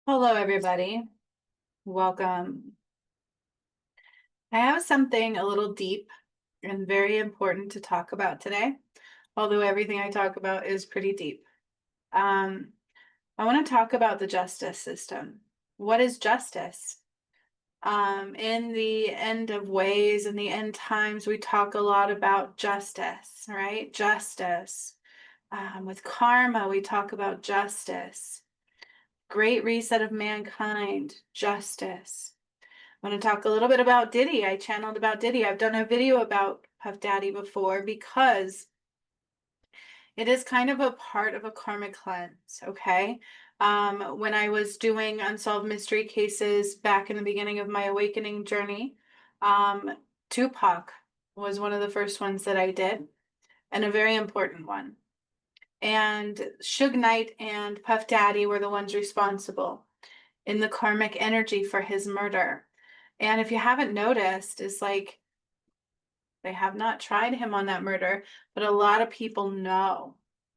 Hello, everybody. Welcome. I have something a little deep and very important to talk about today, although everything I talk about is pretty deep. Um, I want to talk about the justice system. What is justice? In the end of ways, in the end times, we talk a lot about justice, right? Justice. With karma, we talk about justice. Great reset of mankind, justice. I want to talk a little bit about Diddy. I channeled about Diddy. I've done a video about Puff Daddy before because it is kind of a part of a karmic cleanse, okay? When I was doing unsolved mystery cases back in the beginning of my awakening journey, Tupac was one of the first ones that I did, and a very important one. And Suge Knight and Puff Daddy were the ones responsible in the karmic energy for his murder. And if you haven't noticed, it's like they have not tried him on that murder, but a lot of people know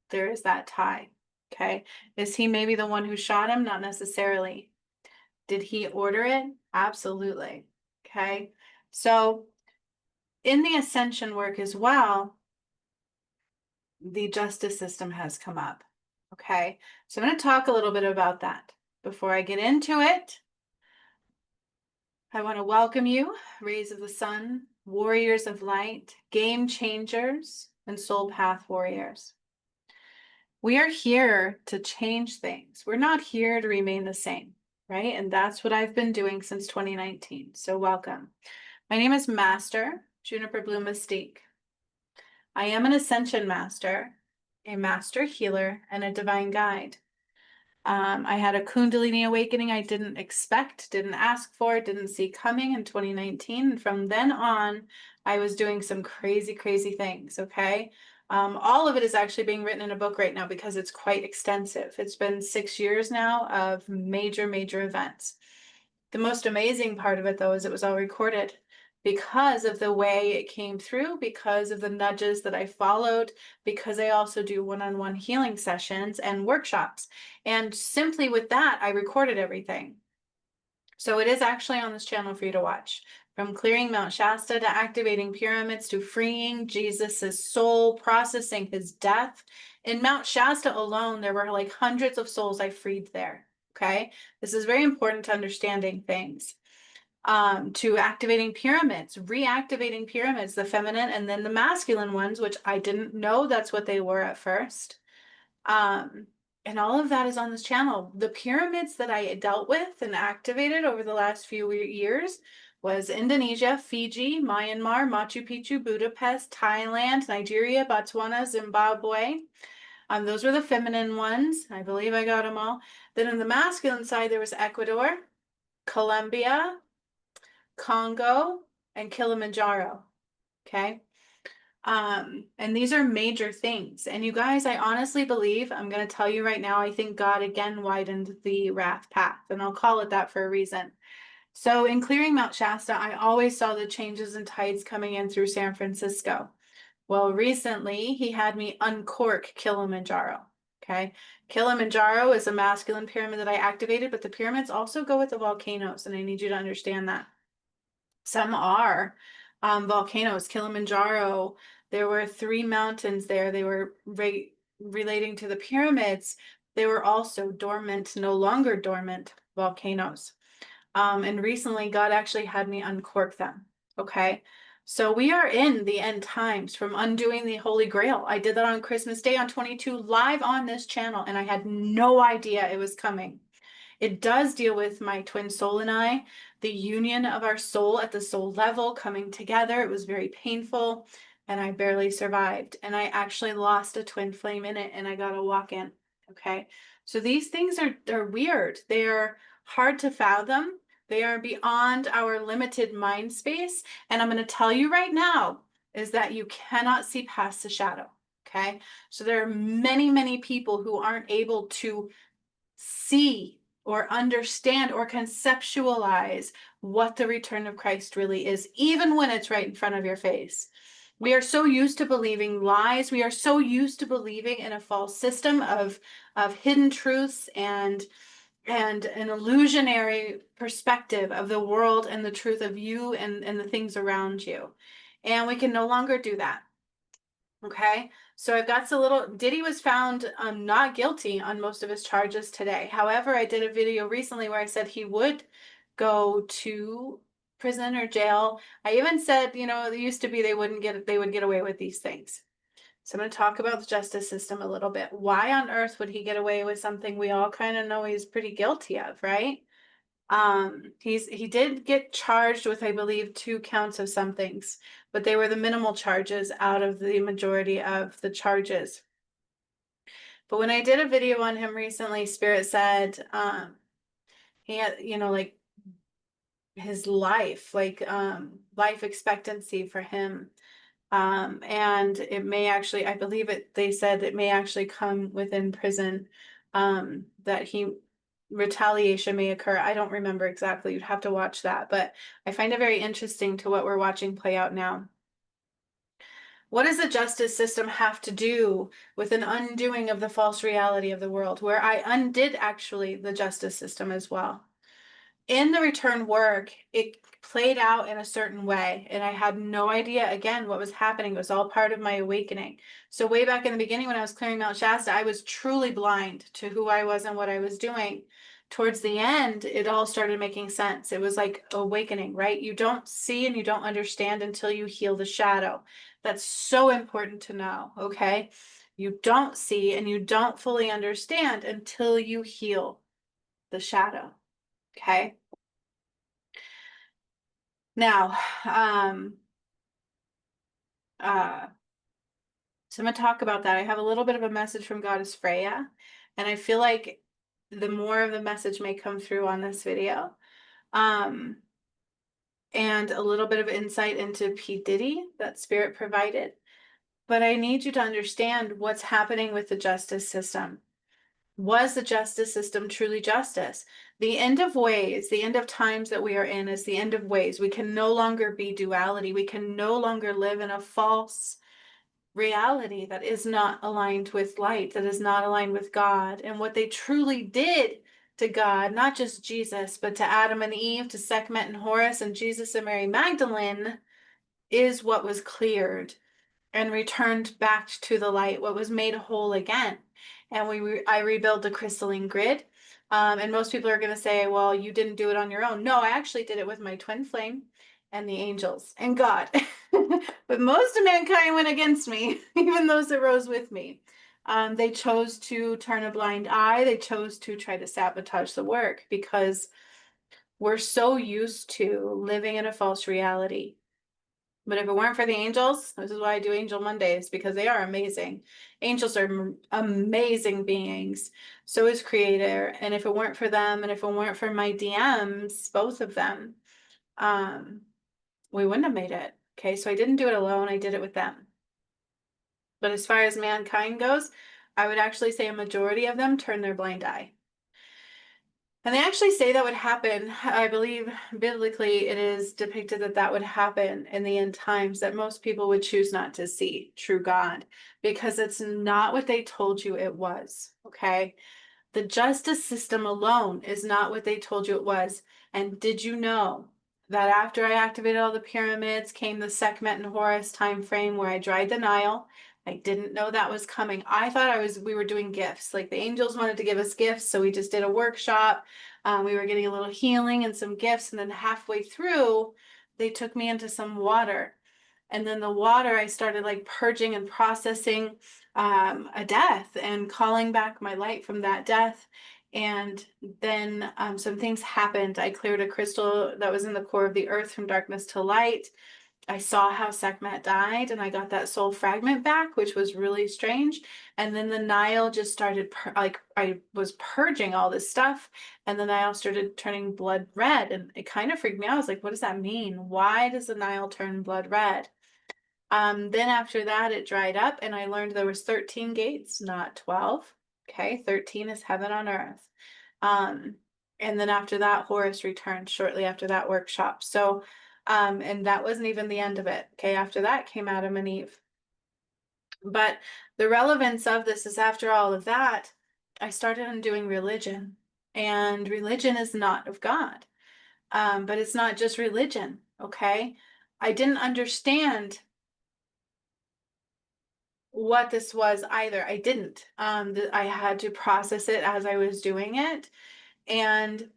there is that tie. Okay. Is he maybe the one who shot him? Not necessarily. Did he order it? Absolutely. Okay. So in the ascension work as well, the justice system has come up. Okay. So I'm going to talk a little bit about that. Before I get into it, I want to welcome you, rays of the sun, warriors of light, game changers, and soul path warriors. We are here to change things. We're not here to remain the same, right? And that's what I've been doing since 2019. So welcome. My name is Master Juniper Blue Mystique. I am an ascension master, a master healer, and a divine guide. I had a Kundalini awakening I didn't expect, didn't ask for, didn't see coming in 2019. And from then on, I was doing some crazy, crazy things. Okay. All of it is actually being written in a book right now because it's quite extensive. It's been 6 years now of major, major events. The most amazing part of it, though, is it was all recorded because of the way it came through, because of the nudges that I followed, because I also do one-on-one healing sessions and workshops. And simply with that, I recorded everything. So it is actually on this channel for you to watch. From clearing Mount Shasta to activating pyramids to freeing Jesus's soul, processing his death. In Mount Shasta alone, there were like hundreds of souls I freed there. Okay. This is very important to understanding things. To activating pyramids, reactivating pyramids, the feminine and then the masculine ones, which I didn't know that's what they were at first. And all of that is on this channel. The pyramids that I dealt with and activated over the last few years was Indonesia, Fiji, Myanmar, Machu Picchu, Budapest, Thailand, Nigeria, Botswana, Zimbabwe. Those were the feminine ones. I believe I got them all. Then on the masculine side, there was Ecuador, Colombia, Congo, and Kilimanjaro. Okay. And these are major things. And you guys, I honestly believe, I'm going to tell you right now, I think God again widened the wrath path, and I'll call it that for a reason. So in clearing Mount Shasta, I always saw the changes in tides coming in through San Francisco. Well, recently he had me uncork Kilimanjaro. Okay. Kilimanjaro is a masculine pyramid that I activated, but the pyramids also go with the volcanoes, and I need you to understand that. Some are volcanoes. Kilimanjaro, there were 3 mountains there. They were relating to the pyramids. They were also dormant, no longer dormant volcanoes. And recently, God actually had me uncork them. Okay. So we are in the end times from undoing the Holy Grail. I did that on Christmas Day on 22 live on this channel, and I had no idea it was coming. It does deal with my twin soul and I, the union of our soul at the soul level coming together. It was very painful and I barely survived. And I actually lost a twin flame in it and I got a walk in. Okay. So these things are weird. They are hard to fathom. They are beyond our limited mind space. And I'm going to tell you right now is that you cannot see past the shadow. Okay. So there are many, many people who aren't able to see or understand or conceptualize what the return of Christ really is, even when it's right in front of your face. We are so used to believing lies. We are so used to believing in a false system of hidden truths and and an illusionary perspective of the world and the truth of you and the things around you. And we can no longer do that. Okay, so I've got some little, Diddy was found not guilty on most of his charges today. However, I did a video recently where I said he would go to prison or jail. I even said, you know, it used to be they would get away with these things. So I'm going to talk about the justice system a little bit. Why on earth would he get away with something we all kind of know he's pretty guilty of, right? He did get charged with, I believe, 2 counts of some things, but they were the minimal charges out of the majority of the charges. But when I did a video on him recently, Spirit said, he had, you know, like his life, life expectancy for him. And it may actually, I believe they said it may actually come within prison, that retaliation may occur. I don't remember exactly. You'd have to watch that, but I find it very interesting to what we're watching play out now. What does the justice system have to do with an undoing of the false reality of the world, where I undid actually the justice system as well? In the return work, it played out in a certain way, and I had no idea, again, what was happening. It was all part of my awakening. So way back in the beginning when I was clearing Mount Shasta, I was truly blind to who I was and what I was doing. Towards the end, it all started making sense. It was like awakening, right? You don't see and you don't understand until you heal the shadow. That's so important to know, okay? You don't see and you don't fully understand until you heal the shadow, okay? Now, so I'm going to talk about that. I have a little bit of a message from Goddess Freya, and I feel like the more of the message may come through on this video. And a little bit of insight into P. Diddy that Spirit provided. But I need you to understand what's happening with the justice system. Was the justice system truly justice? The end of ways, the end of times that we are in is the end of ways. We can no longer be duality. We can no longer live in a false reality that is not aligned with light, that is not aligned with God. And what they truly did to God, not just Jesus, but to Adam and Eve, to Sekhmet and Horus, and Jesus and Mary Magdalene, is what was cleared and returned back to the light, what was made whole again. And I rebuilt the crystalline grid. And most people are going to say, well, you didn't do it on your own. No, I actually did it with my twin flame and the angels and God. But most of mankind went against me, even those that rose with me. They chose to turn a blind eye. They chose to try to sabotage the work because we're so used to living in a false reality. But if it weren't for the angels, this is why I do Angel Mondays, because they are amazing. Angels are amazing beings. So is Creator. And if it weren't for them, and if it weren't for my DMs, both of them, we wouldn't have made it. Okay, so I didn't do it alone. I did it with them. But as far as mankind goes, I would actually say a majority of them turned their blind eye. And they actually say that would happen. I believe biblically it is depicted that that would happen in the end times, that most people would choose not to see true God because it's not what they told you it was, okay? The justice system alone is not what they told you it was. And did you know that after I activated all the pyramids came the Sekhmet and Horus time frame where I dried the Nile? I didn't know that was coming. I thought we were doing gifts. Like the angels wanted to give us gifts, so we just did a workshop. We were getting a little healing and some gifts, and then halfway through, they took me into some water. And then the water, I started like purging and processing a death and calling back my light from that death. And then some things happened. I cleared a crystal that was in the core of the earth from darkness to light. I saw how Sekhmet died and I got that soul fragment back, which was really strange. And then the Nile just started, I was purging all this stuff, and the Nile started turning blood red. And it kind of freaked me out. I was like, what does that mean? Why does the Nile turn blood red? Then after that, it dried up and I learned there was 13 gates, not 12. Okay, 13 is heaven on earth. And then after that, Horus returned shortly after that workshop. So, and that wasn't even the end of it. Okay, after that came Adam and Eve. But the relevance of this is after all of that, I started undoing religion. And religion is not of God. But it's not just religion, okay? I didn't understand what this was either. I didn't. I had to process it as I was doing it. And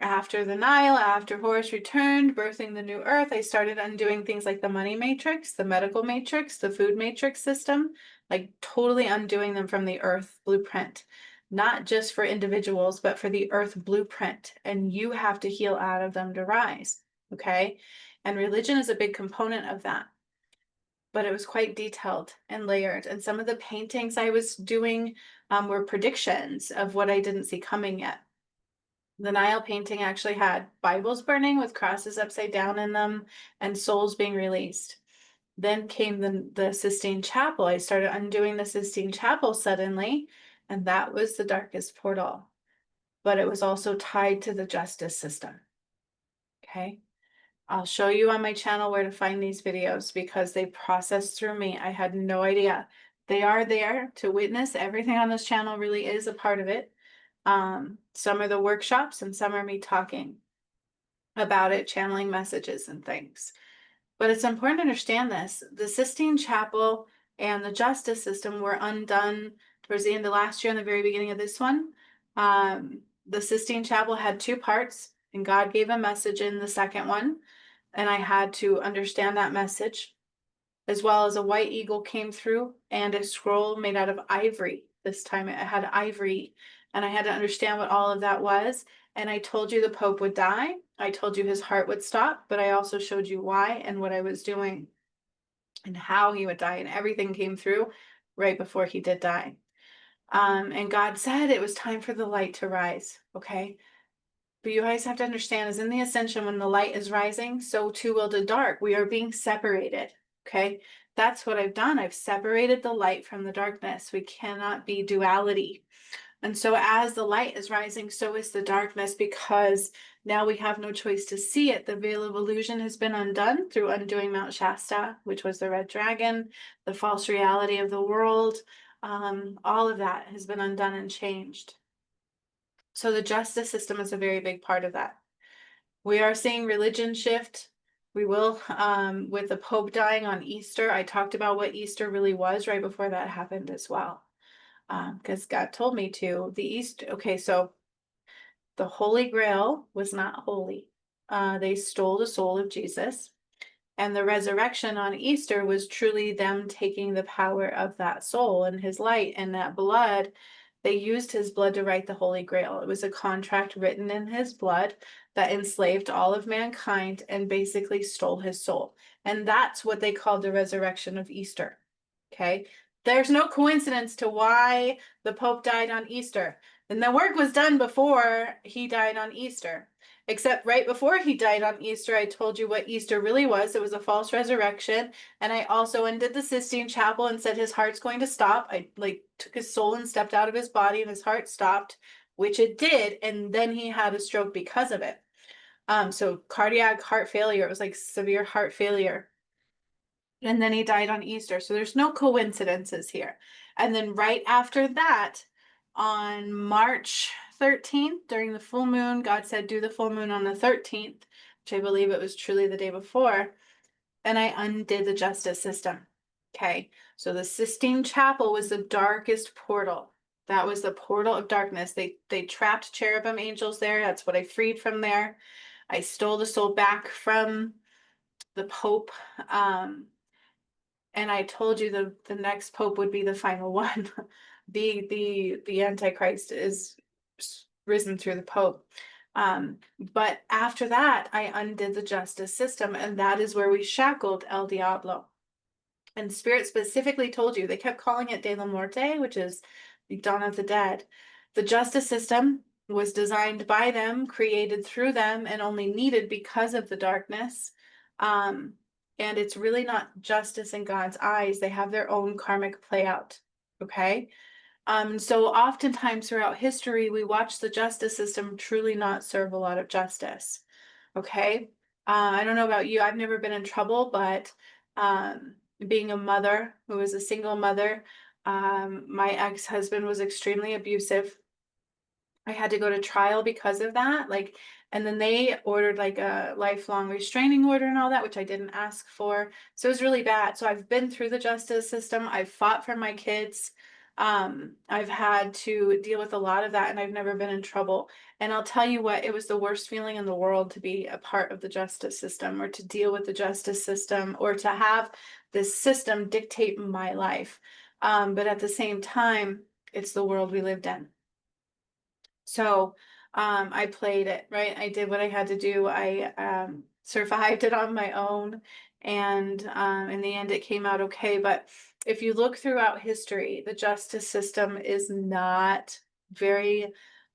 after the Nile, after Horus returned, birthing the new earth, I started undoing things like the money matrix, the medical matrix, the food matrix system, like totally undoing them from the earth blueprint, not just for individuals, but for the earth blueprint. And you have to heal out of them to rise. Okay. And religion is a big component of that. But it was quite detailed and layered. And some of the paintings I was doing were predictions of what I didn't see coming yet. The Nile painting actually had Bibles burning with crosses upside down in them and souls being released. Then came the Sistine Chapel. I started undoing the Sistine Chapel suddenly, and that was the darkest portal. But it was also tied to the justice system. Okay. I'll show you on my channel where to find these videos because they processed through me. I had no idea. They are there to witness. Everything on this channel really is a part of it. Some are the workshops and some are me talking about it, channeling messages and things. But it's important to understand this. The Sistine Chapel and the justice system were undone towards the end of last year and the very beginning of this one. The Sistine Chapel had two parts, and God gave a message in the second one, and I had to understand that message, as well as a white eagle came through and a scroll made out of ivory. This time it had ivory, and I had to understand what all of that was. And I told you the Pope would die. I told you his heart would stop, but I also showed you why and what I was doing and how he would die, and everything came through right before he did die. And God said it was time for the light to rise, okay? But you guys have to understand is in the ascension, when the light is rising, so too will the dark. We are being separated, okay? That's what I've done. I've separated the light from the darkness. We cannot be duality. And so as the light is rising, so is the darkness, because now we have no choice to see it. The veil of illusion has been undone through undoing Mount Shasta, which was the red dragon, the false reality of the world. All of that has been undone and changed. So the justice system is a very big part of that. We are seeing religion shift. We will, with the Pope dying on Easter. I talked about what Easter really was right before that happened as well. Because God told me to. The Easter, okay, so the Holy Grail was not holy. They stole the soul of Jesus. And the resurrection on Easter was truly them taking the power of that soul and his light and that blood. They used his blood to write the Holy Grail. It was a contract written in his blood that enslaved all of mankind and basically stole his soul. And that's what they called the resurrection of Easter. Okay. There's no coincidence to why the Pope died on Easter. And the work was done before he died on Easter. Except right before he died on Easter, I told you what Easter really was. It was a false resurrection. And I also undid the Sistine Chapel and said his heart's going to stop. I took his soul and stepped out of his body and his heart stopped, which it did. And then he had a stroke because of it. So cardiac heart failure. It was like severe heart failure. And then he died on Easter. So there's no coincidences here. And then right after that, on March 13th, during the full moon, God said, do the full moon on the 13th, which I believe it was truly the day before. And I undid the justice system. Okay. So the Sistine Chapel was the darkest portal. That was the portal of darkness. They trapped cherubim angels there. That's what I freed from there. I stole the soul back from the Pope. And I told you the next pope would be the final one. The Antichrist is risen through the Pope. But after that, I undid the justice system, and that is where we shackled El Diablo. And Spirit specifically told you, they kept calling it De la Muerte, which is the dawn of the dead. The justice system was designed by them, created through them, and only needed because of the darkness. And it's really not justice in God's eyes. They have their own karmic play out. Okay. So oftentimes throughout history, we watch the justice system truly not serve a lot of justice. Okay. I don't know about you. I've never been in trouble, but being a mother who was a single mother, my ex-husband was extremely abusive. I had to go to trial because of that. Like, and then they ordered like a lifelong restraining order and all that, which I didn't ask for. So it was really bad. So I've been through the justice system. I've fought for my kids. I've had to deal with a lot of that, and I've never been in trouble. And I'll tell you what, it was the worst feeling in the world to be a part of the justice system, or to deal with the justice system, or to have this system dictate my life. But at the same time, it's the world we lived in. So I played it, right? I did what I had to do. I survived it on my own. And in the end, it came out okay. But if you look throughout history, the justice system is not very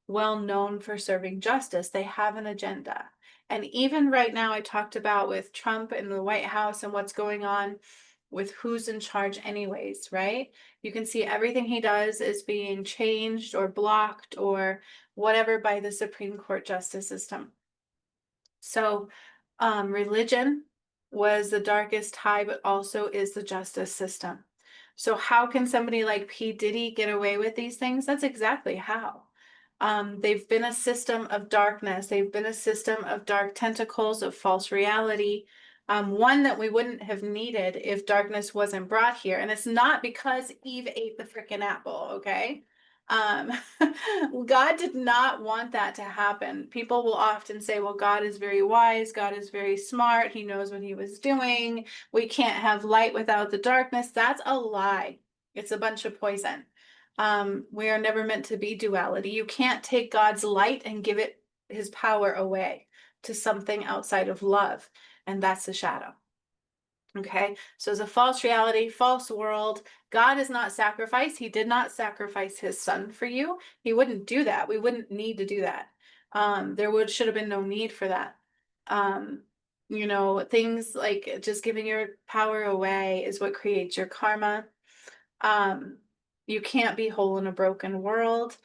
well known for serving justice. They have an agenda. And even right now, I talked about with Trump and the White House and what's going on with who's in charge anyways, right? You can see everything he does is being changed or blocked or whatever by the Supreme Court justice system. So religion was the darkest tie, but also is the justice system. So how can somebody like P. Diddy get away with these things? That's exactly how. They've been a system of darkness. They've been a system of dark tentacles, of false reality. One that we wouldn't have needed if darkness wasn't brought here. And it's not because Eve ate the freaking apple, okay? Um, God did not want that to happen. People will often say, well, God is very wise. God is very smart. He knows what he was doing. We can't have light without the darkness. That's a lie. It's a bunch of poison. We are never meant to be duality. You can't take God's light and give it his power away to something outside of love. And that's the shadow. Okay, so it's a false reality, false world. God is not sacrificed. He did not sacrifice his son for you. He wouldn't do that. We wouldn't need to do that. Should have been no need for that. Things like just giving your power away is what creates your karma. Um, you can't be whole in a broken world.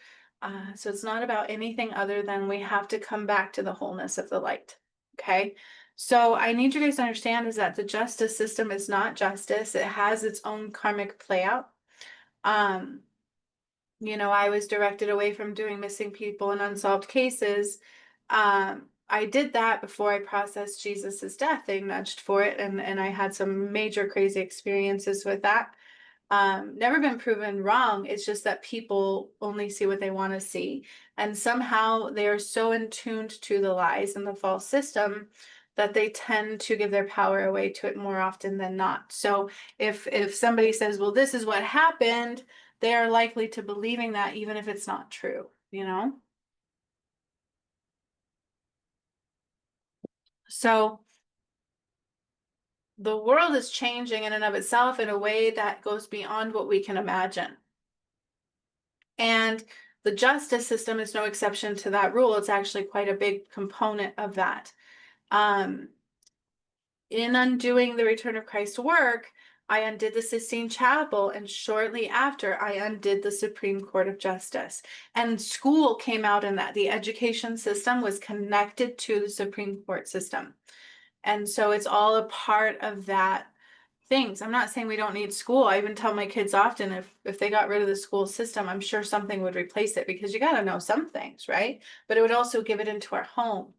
So it's not about anything other than we have to come back to the wholeness of the light. Okay. So I need you guys to understand is that the justice system is not justice. It has its own karmic play out. Um, I was directed away from doing missing people and unsolved cases. I did that before I processed Jesus's death. They nudged for it, and I had some major crazy experiences with that. Never been proven wrong. It's just that people only see what they want to see. And somehow they are so in tuned to the lies and the false system that they tend to give their power away to it more often than not. So if somebody says, well, this is what happened, they are likely to believing that even if it's not true. So the world is changing in and of itself in a way that goes beyond what we can imagine. And the justice system is no exception to that rule. It's actually quite a big component of that. In undoing the return of Christ's work, I undid the Sistine Chapel, and shortly after, I undid the Supreme Court of Justice. And school came out in that. The education system was connected to the Supreme Court system. And so it's all a part of that things. I'm not saying we don't need school. I even tell my kids often if they got rid of the school system, I'm sure something would replace it because you got to know some things, right? But it would also give it into our home.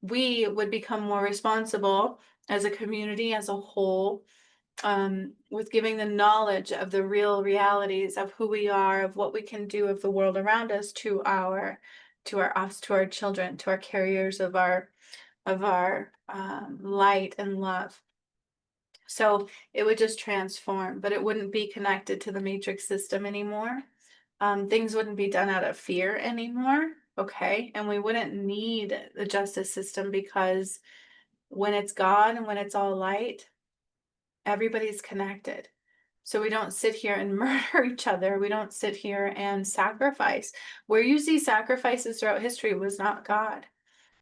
We would become more responsible as a community as a whole, with giving the knowledge of the real realities of who we are, of what we can do of the world around us to our children, to our carriers of our light and love. So it would just transform, but it wouldn't be connected to the matrix system anymore. Things wouldn't be done out of fear anymore. Okay. And we wouldn't need the justice system because when it's God and when it's all light, everybody's connected. So we don't sit here and murder each other. We don't sit here and sacrifice. Where you see sacrifices throughout history was not God.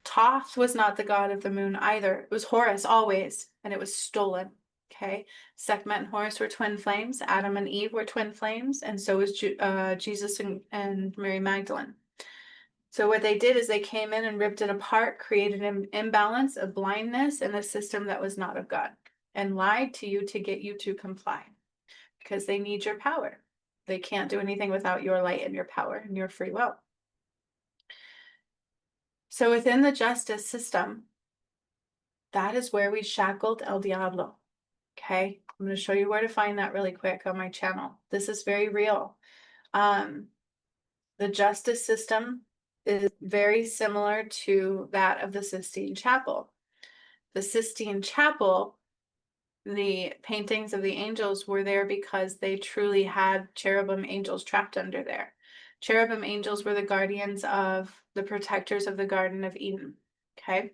Thoth was not the god of the moon either. It was Horus always, and it was stolen. Okay. Sekhmet and Horus were twin flames. Adam and Eve were twin flames, and so was Jesus and Mary Magdalene. So what they did is they came in and ripped it apart, created an imbalance, a blindness, and a system that was not of God, and lied to you to get you to comply because they need your power. They can't do anything without your light and your power and your free will. So within the justice system, that is where we shackled El Diablo. Okay, I'm going to show you where to find that really quick on my channel. This is very real. The justice system is very similar to that of the Sistine Chapel. The Sistine Chapel, the paintings of the angels were there because they truly had cherubim angels trapped under there. Cherubim angels were the guardians of the protectors of the Garden of Eden. Okay,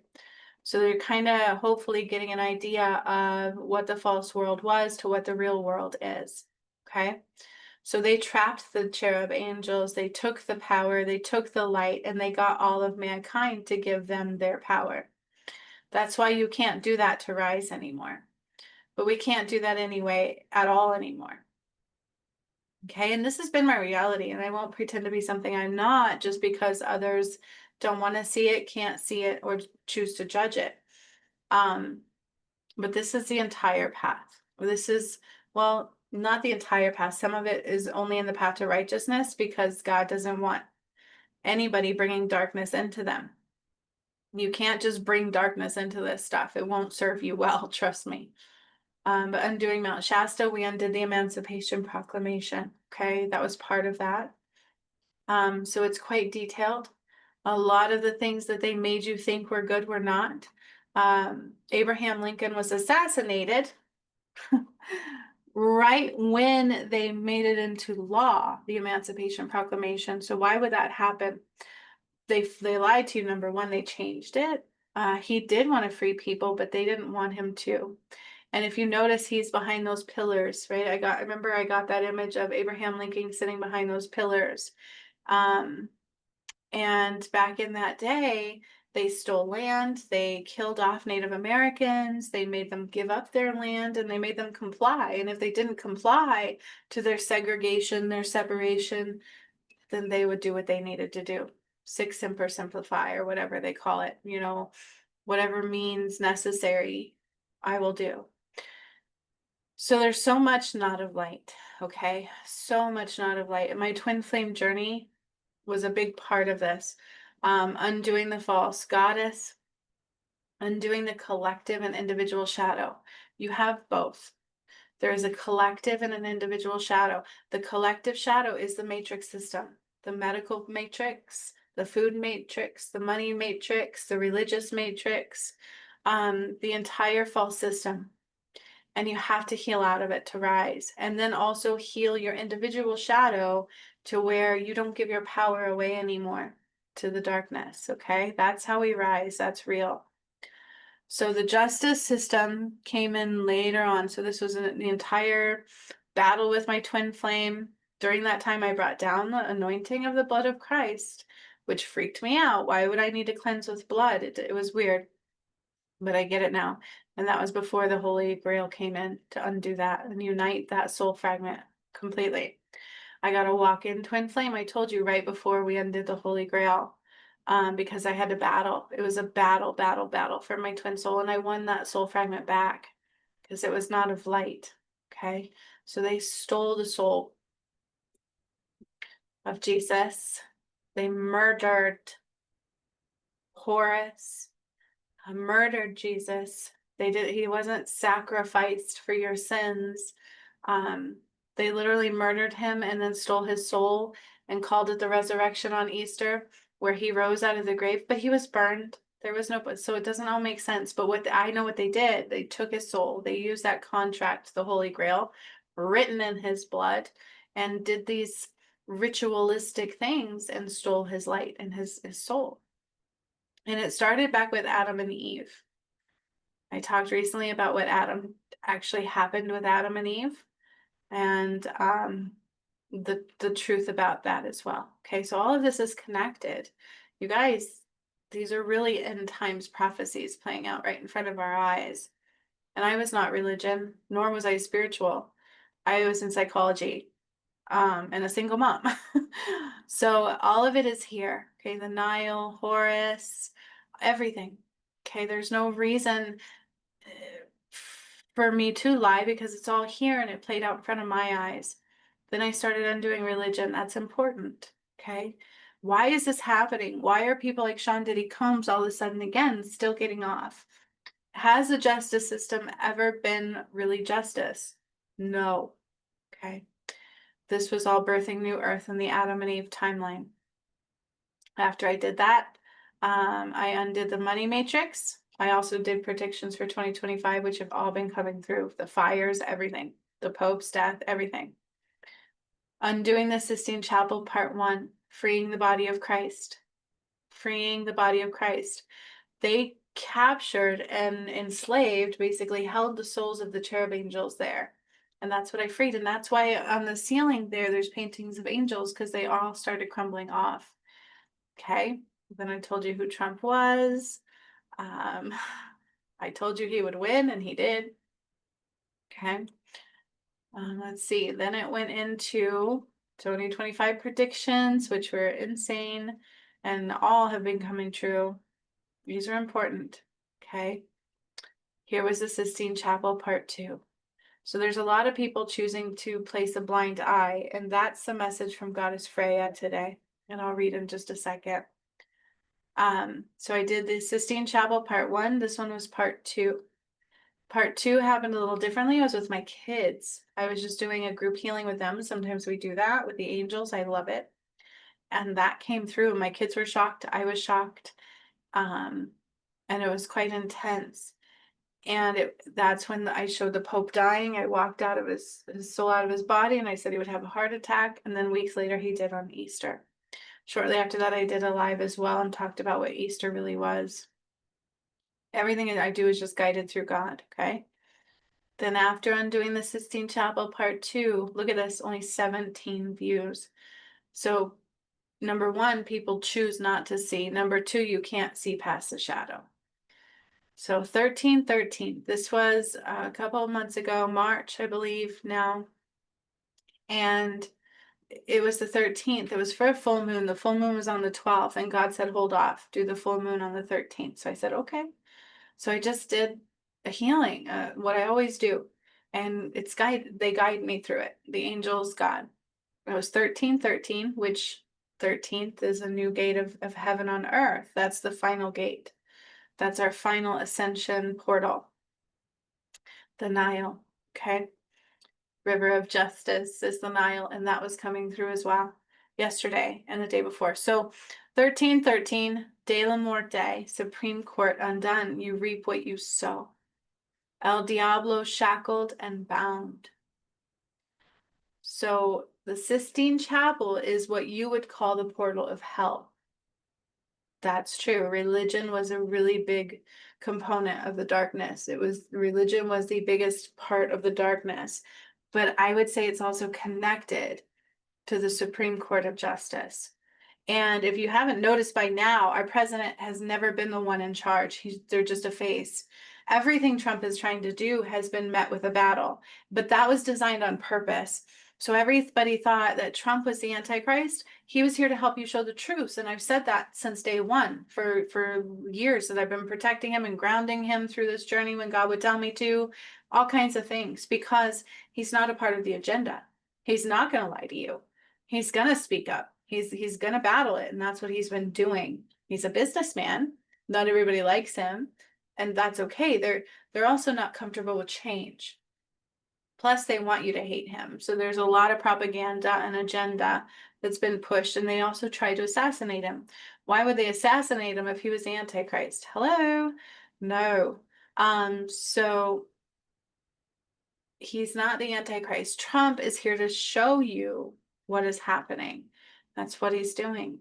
so they're kind of hopefully getting an idea of what the false world was to what the real world is. Okay, so they trapped the cherub angels, they took the power, they took the light, and they got all of mankind to give them their power. That's why you can't do that to rise anymore. But we can't do that anyway at all anymore. Okay, and this has been my reality, and I won't pretend to be something I'm not just because others don't want to see it, can't see it, or choose to judge it. But this is the entire path. This is, well, not the entire path. Some of it is only in the path to righteousness because God doesn't want anybody bringing darkness into them. You can't just bring darkness into this stuff. It won't serve you well, trust me. But undoing Mount Shasta, we undid the Emancipation Proclamation. Okay, that was part of that. So it's quite detailed. A lot of the things that they made you think were good were not. Abraham Lincoln was assassinated right when they made it into law, the Emancipation Proclamation. So why would that happen? They lied to you. Number one, they changed it. He did want to free people, but they didn't want him to. And if you notice, he's behind those pillars, right? I remember I got that image of Abraham Lincoln sitting behind those pillars. And back in that day, they stole land, they killed off Native Americans, they made them give up their land, and they made them comply. And if they didn't comply to their segregation, their separation, then they would do what they needed to do. Sic semper simplify, or whatever they call it, you know, whatever means necessary, I will do. So there's so much not of light, okay? So much not of light. And my twin flame journey was a big part of this. Undoing the false goddess, undoing the collective and individual shadow. You have both. There is a collective and an individual shadow. The collective shadow is the matrix system, the medical matrix, the food matrix, the money matrix, the religious matrix, the entire false system. And you have to heal out of it to rise. And then also heal your individual shadow to where you don't give your power away anymore to the darkness. Okay, that's how we rise. That's real. So the justice system came in later on. So this was the entire battle with my twin flame. During that time, I brought down the anointing of the blood of Christ, which freaked me out. Why would I need to cleanse with blood? It was weird, but I get it now. And that was before the Holy Grail came in to undo that and unite that soul fragment completely. I got a walk-in twin flame. I told you right before we undid the Holy Grail, because I had to battle. It was a battle for my twin soul, and I won that soul fragment back because it was not of light. Okay, so they stole the soul of Jesus. They murdered Horus, murdered Jesus. He wasn't sacrificed for your sins. They literally murdered him and then stole his soul and called it the resurrection on Easter, where he rose out of the grave, but he was burned. There was no, so it doesn't all make sense. But I know what they did. They took his soul. They used that contract, the Holy Grail, written in his blood, and did these ritualistic things and stole his light and his soul. And it started back with Adam and Eve. I talked recently about what actually happened with Adam and Eve, and the truth about that as well. Okay, so all of this is connected. You guys, these are really end times prophecies playing out right in front of our eyes. And I was not religion, nor was I spiritual. I was in psychology, and a single mom. So all of it is here. Okay, the Nile, Horus, everything. Okay, there's no reason for me to lie because it's all here and it played out in front of my eyes. Then I started undoing religion. That's important. Okay. Why is this happening? Why are people like Sean Diddy Combs all of a sudden again still getting off? Has the justice system ever been really justice? No. Okay. This was all birthing New Earth and the Adam and Eve timeline. After I did that, I undid the money matrix. I also did predictions for 2025, which have all been coming through. The fires, everything. The Pope's death, everything. Undoing the Sistine Chapel, part 1. Freeing the body of Christ. Freeing the body of Christ. They captured and enslaved, basically held the souls of the cherub angels there. And that's what I freed. And that's why on the ceiling there's paintings of angels, because they all started crumbling off. Okay. Then I told you who Trump was. I told you he would win, and he did. Okay. Let's see. Then it went into 2025 predictions, which were insane, and all have been coming true. These are important. Okay. Here was the Sistine Chapel part 2. So there's a lot of people choosing to place a blind eye, and that's the message from Goddess Freya today. And I'll read in just a second. So I did the Sistine Chapel part 1. This one was part 2. Part 2 happened a little differently. I was with my kids. I was just doing a group healing with them. Sometimes we do that with the angels. I love it. And that came through. My kids were shocked. I was shocked. And it was quite intense. And that's when I showed the Pope dying. I walked out of his soul out of his body, and I said he would have a heart attack. And then weeks later, he did on Easter. Shortly after that, I did a live as well and talked about what Easter really was. Everything I do is just guided through God, okay? Then after undoing the Sistine Chapel part 2, look at this, only 17 views. So number 1, people choose not to see. Number 2, you can't see past the shadow. So 1313, this was a couple of months ago, March, I believe now. And it was the 13th. It was for a full moon. The full moon was on the 12th, and God said, hold off, do the full moon on the 13th. So I said, okay. So I just did a healing, what I always do. And they guide me through it. The angels, God. It was 1313, which 13th is a new gate of heaven on earth. That's the final gate. That's our final ascension portal. The Nile, okay? River of Justice is the Nile, and that was coming through as well yesterday and the day before. So 1313, De la Muerte, Supreme Court undone. You reap what you sow. El Diablo shackled and bound. So the Sistine Chapel is what you would call the portal of hell. That's true. Religion was a really big component of the darkness. Religion was the biggest part of the darkness. But I would say it's also connected to the Supreme Court of Justice. And if you haven't noticed by now, our president has never been the one in charge. They're just a face. Everything Trump is trying to do has been met with a battle, but that was designed on purpose. So everybody thought that Trump was the Antichrist. He was here to help you show the truth. And I've said that since day one for years, that I've been protecting him and grounding him through this journey when God would tell me to, all kinds of things, because he's not a part of the agenda. He's not going to lie to you. He's going to speak up. He's going to battle it. And that's what he's been doing. He's a businessman. Not everybody likes him. And that's okay. They're also not comfortable with change. Plus, they want you to hate him. So there's a lot of propaganda and agenda that's been pushed. And they also try to assassinate him. Why would they assassinate him if he was the Antichrist? Hello? No. So he's not the Antichrist. Trump is here to show you what is happening. That's what he's doing.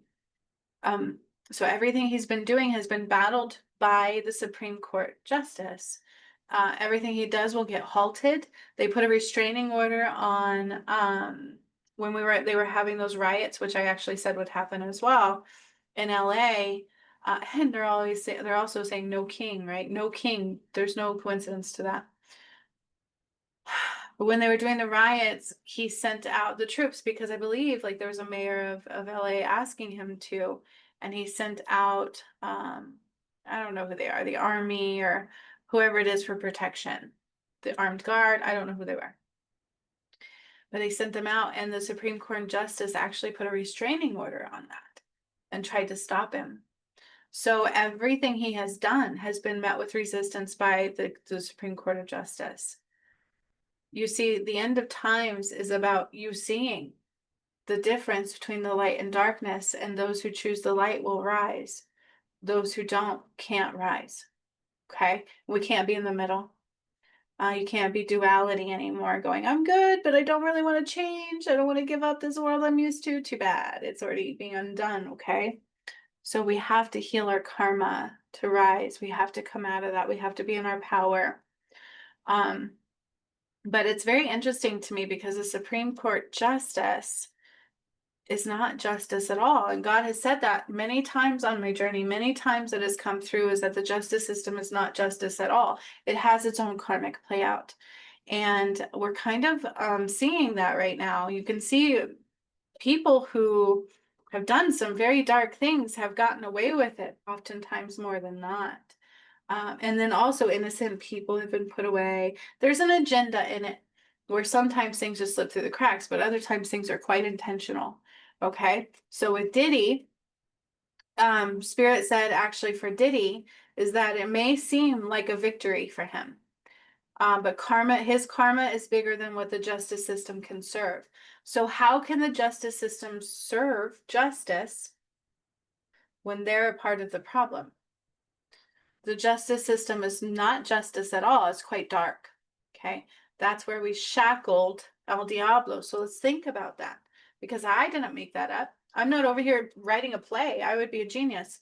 So everything he's been doing has been battled by the Supreme Court justice. Everything he does will get halted. They put a restraining order on when they were having those riots, which I actually said would happen as well in LA. And they're also saying no king, right? No king. There's no coincidence to that. But when they were doing the riots, he sent out the troops because I believe like there was a mayor of LA asking him to, and he sent out I don't know who they are, the army or whoever it is for protection, the armed guard. I don't know who they were, but they sent them out, and the Supreme Court of Justice actually put a restraining order on that. and tried to stop him. So everything he has done has been met with resistance by the Supreme Court of Justice. You see, the end of times is about you seeing the difference between the light and darkness, and those who choose the light will rise. Those who don't can't rise. Okay? We can't be in the middle. You can't be duality anymore, going, I'm good, but I don't really want to change. I don't want to give up this world I'm used to. Too bad. It's already being undone, okay? So we have to heal our karma to rise. We have to come out of that. We have to be in our power. But it's very interesting to me because the Supreme Court justice is not justice at all. And God has said that many times on my journey, many times it has come through, is that the justice system is not justice at all. It has its own karmic play out. And we're kind of seeing that right now. You can see people who have done some very dark things have gotten away with it, oftentimes more than not. And then also innocent people have been put away. There's an agenda in it where sometimes things just slip through the cracks, but other times things are quite intentional. Okay. So with Diddy, Spirit said actually for Diddy is that it may seem like a victory for him. But his karma is bigger than what the justice system can serve. So how can the justice system serve justice when they're a part of the problem? The justice system is not justice at all. It's quite dark. Okay. That's where we shackled El Diablo. So let's think about that, because I didn't make that up. I'm not over here writing a play. I would be a genius.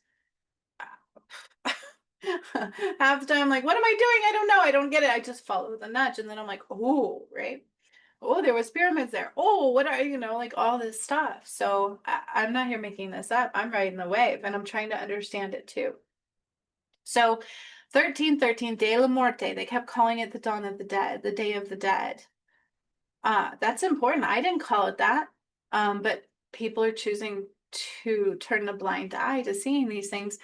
Half the time I'm like, what am I doing? I don't know. I don't get it. I just follow the nudge. And then I'm like, oh, right. Oh, there was pyramids there. Oh, what are, like all this stuff. So I'm not here making this up. I'm riding the wave and I'm trying to understand it too. So 1313, De la Muerte, they kept calling it the dawn of the dead, the day of the dead. That's important. I didn't call it that. But people are choosing to turn a blind eye to seeing these things.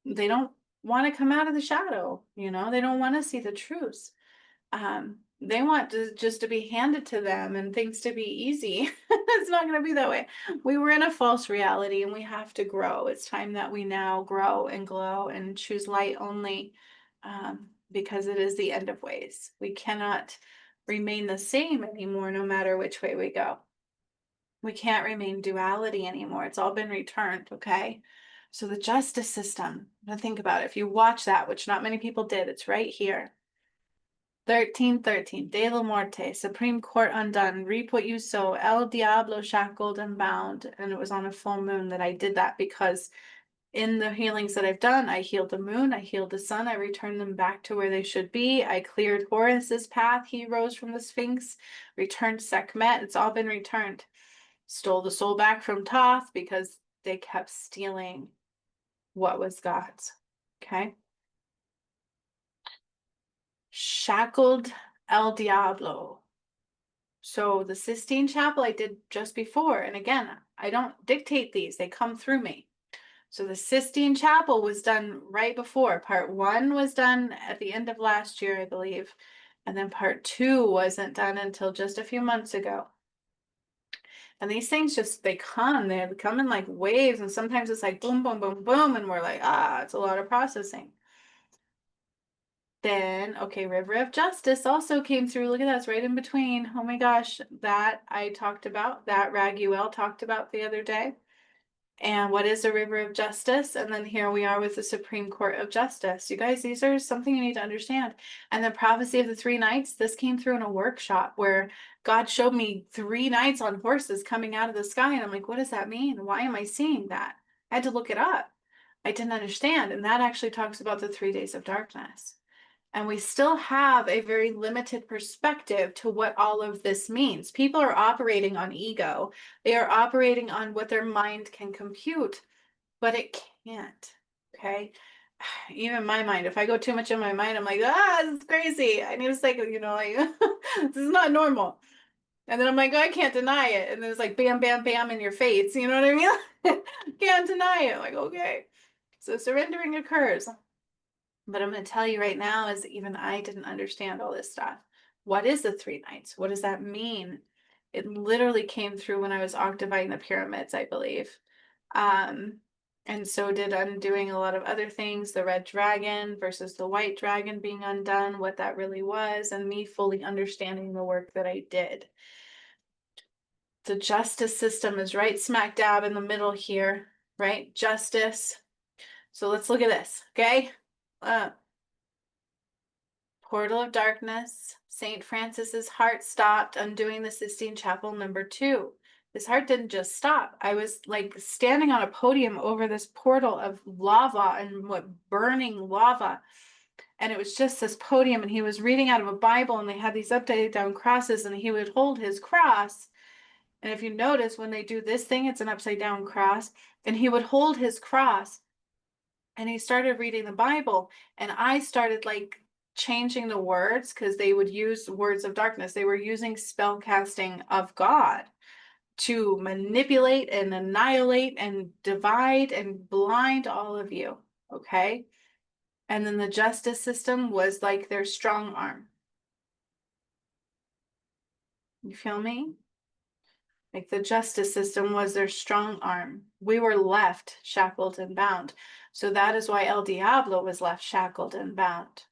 They don't want to come out of the shadow, they don't want to see the truth. They want just to be handed to them and things to be easy. It's not going to be that way. We were in a false reality and we have to grow. It's time that we now grow and glow and choose light only, because it is the end of ways. We cannot remain the same anymore, no matter which way we go. We can't remain duality anymore. It's all been returned, okay? So the justice system, now think about it. If you watch that, which not many people did, it's right here. 1313, De la Muerte, Supreme Court undone, reap what you sow, El Diablo shackled and bound. And it was on a full moon that I did that, because in the healings that I've done, I healed the moon, I healed the sun, I returned them back to where they should be. I cleared Horus's path. He rose from the Sphinx, returned Sekhmet. It's all been returned. Stole the soul back from Thoth because they kept stealing what was God's. Okay. Shackled El Diablo. So the Sistine Chapel I did just before. And again, I don't dictate these. They come through me. So the Sistine Chapel was done right before. Part 1 was done at the end of last year, I believe. And then part 2 wasn't done until just a few months ago. And these things they come in like waves. And sometimes it's like boom, boom, boom, boom. And we're like, it's a lot of processing. Then, okay, River of Justice also came through. Look at that, it's right in between. Oh my gosh, that I talked about, that Raguel talked about the other day. And what is a River of Justice? And then here we are with the Supreme Court of Justice. You guys, these are something you need to understand. And the prophecy of the 3 knights, this came through in a workshop where God showed me 3 knights on horses coming out of the sky. And I'm like, what does that mean? Why am I seeing that? I had to look it up. I didn't understand. And that actually talks about the 3 days of darkness. And we still have a very limited perspective to what all of this means. People are operating on ego. They are operating on what their mind can compute, but it can't, okay? Even my mind, if I go too much in my mind, I'm like, this is crazy. I need a second, like, this is not normal. And then I'm like, I can't deny it. And then it's like, bam, bam, bam in your face. You know what I mean? Can't deny it. Like, okay. So surrendering occurs. But I'm going to tell you right now is even I didn't understand all this stuff. What is the 3 knights? What does that mean? It literally came through when I was octaving the pyramids, I believe. And so did undoing a lot of other things, the red dragon versus the white dragon being undone, what that really was, and me fully understanding the work that I did. The justice system is right smack dab in the middle here, right? Justice. So let's look at this, okay? Portal of darkness. St. Francis's heart stopped, undoing the Sistine Chapel #2. His heart didn't just stop. I was like standing on a podium over this portal of lava and what burning lava. And it was just this podium, and he was reading out of a Bible, and they had these upside down crosses, and he would hold his cross. And if you notice, when they do this thing, it's an upside down cross, and he would hold his cross, and he started reading the Bible, and I started like changing the words because they would use words of darkness. They were using spell casting of God to manipulate and annihilate and divide and blind all of you. Okay. And then the justice system was like their strong arm. You feel me? Like the justice system was their strong arm. We were left shackled and bound. So that is why El Diablo was left shackled and bound.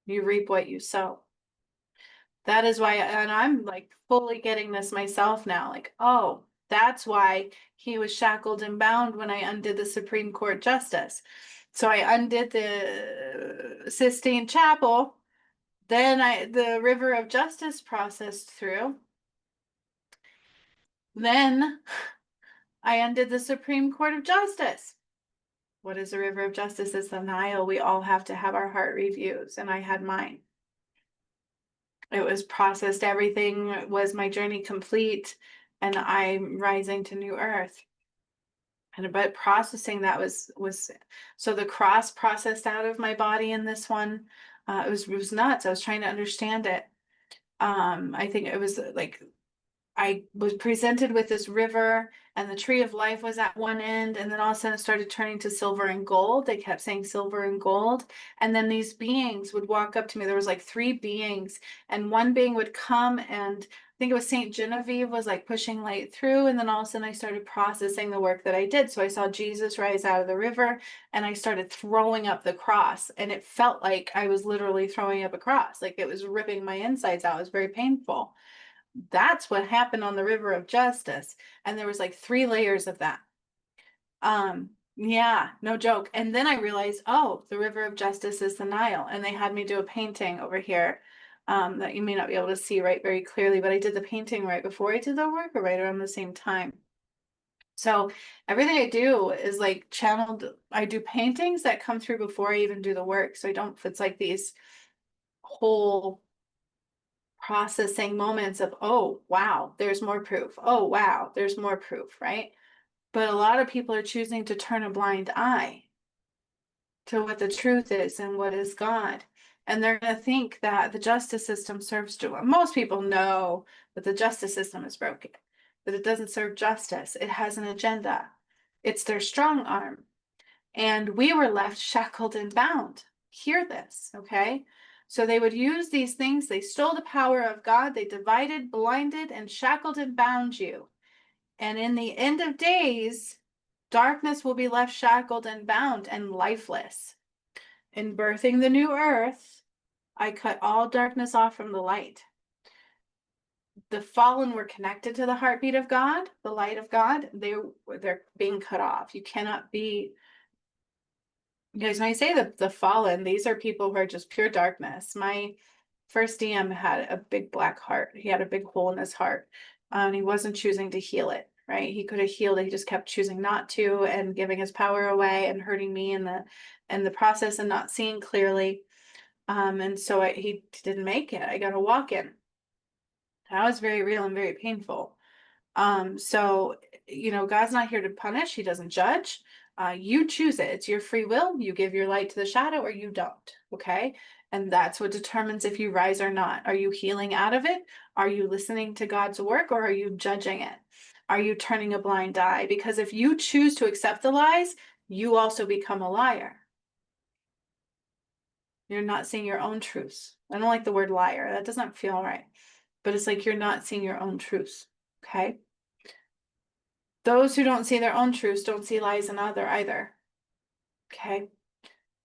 You reap what you sow. That is why, and I'm like fully getting this myself now. Like, oh, that's why he was shackled and bound when I undid the Supreme Court justice. So I undid the Sistine Chapel. Then the River of Justice processed through. Then I undid the Supreme Court of Justice. What is the River of Justice? It's the Nile. We all have to have our heart reviews, and I had mine. It was processed, everything was my journey complete, and I'm rising to new earth. And but processing that was so the cross processed out of my body in this one. It was nuts. I was trying to understand it. I think it was like I was presented with this river, and the tree of life was at one end, and then all of a sudden it started turning to silver and gold. They kept saying silver and gold. And then these beings would walk up to me. There was like three beings, and one being would come, and I think it was Saint Genevieve was like pushing light through. And then all of a sudden I started processing the work that I did. So I saw Jesus rise out of the river, and I started throwing up the cross, and it felt like I was literally throwing up a cross. Like it was ripping my insides out. It was very painful. That's what happened on the River of Justice. And there was like 3 layers of that. Yeah, no joke. And then I realized, oh, the River of Justice is the Nile. And they had me do a painting over here that you may not be able to see right very clearly, but I did the painting right before I did the work or right around the same time. So everything I do is like channeled. I do paintings that come through before I even do the work. So I don't, it's like these whole processing moments of, oh, wow, there's more proof. Oh, wow, there's more proof, right? But a lot of people are choosing to turn a blind eye to what the truth is and what is God. And they're going to think that the justice system serves to, most people know that the justice system is broken, that it doesn't serve justice. It has an agenda. It's their strong arm. And we were left shackled and bound. Hear this, okay? So they would use these things. They stole the power of God. They divided, blinded, and shackled and bound you. And in the end of days, darkness will be left shackled and bound and lifeless. In birthing the new earth, I cut all darkness off from the light. The fallen were connected to the heartbeat of God, the light of God. They're being cut off. You cannot be. You guys, when I say the fallen, these are people who are just pure darkness. My first DM had a big black heart. He had a big hole in his heart. And he wasn't choosing to heal it, right? He could have healed it. He just kept choosing not to and giving his power away and hurting me in the process and not seeing clearly. And so he didn't make it. I got a walk in. That was very real and very painful. So, God's not here to punish. He doesn't judge. You choose it. It's your free will. You give your light to the shadow or you don't. Okay. And that's what determines if you rise or not. Are you healing out of it? Are you listening to God's work or are you judging it? Are you turning a blind eye? Because if you choose to accept the lies, you also become a liar. You're not seeing your own truths. I don't like the word liar. That does not feel right. But it's like you're not seeing your own truths. Okay. Those who don't see their own truths don't see lies in other either. Okay.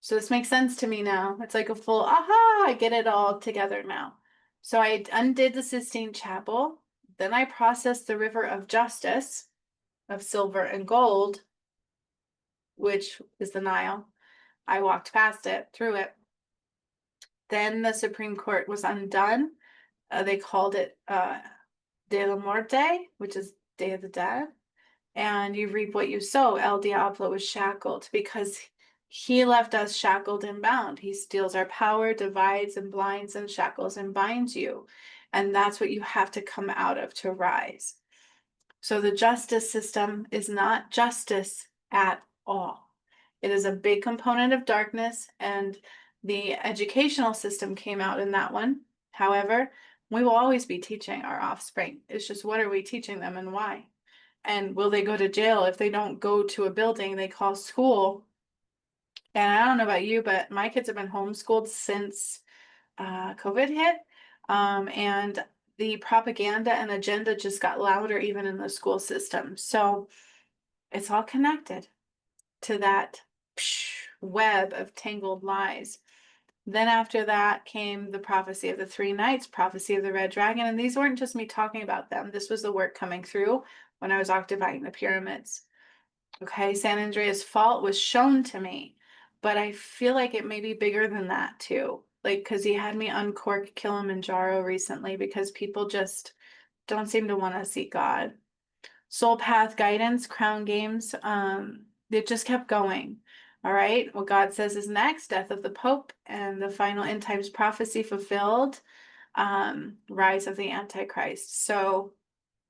So this makes sense to me now. It's like a full, aha, I get it all together now. So I undid the Sistine Chapel. Then I processed the river of justice of silver and gold, which is the Nile. I walked past it, through it. Then the Supreme Court was undone. They called it De la Muerte, which is Day of the Dead. And you reap what you sow. El Diablo was shackled because he left us shackled and bound. He steals our power, divides and blinds and shackles and binds you. And that's what you have to come out of to rise. So the justice system is not justice at all. It is a big component of darkness, and the educational system came out in that one. However, we will always be teaching our offspring. It's just, what are we teaching them and why? And will they go to jail if they don't go to a building they call school? And I don't know about you, but my kids have been homeschooled since COVID hit. And the propaganda and agenda just got louder even in the school system. So it's all connected to that web of tangled lies. Then after that came the prophecy of the three knights, prophecy of the red dragon. And these weren't just me talking about them. This was the work coming through when I was octopying the pyramids. Okay, San Andreas fault was shown to me, but I feel like it may be bigger than that too. Like, because he had me uncork Kilimanjaro recently because people just don't seem to want to seek God. Soul Path Guidance, Crown Games, it just kept going. All right, what God says is next, death of the Pope and the final end times prophecy fulfilled, rise of the Antichrist. So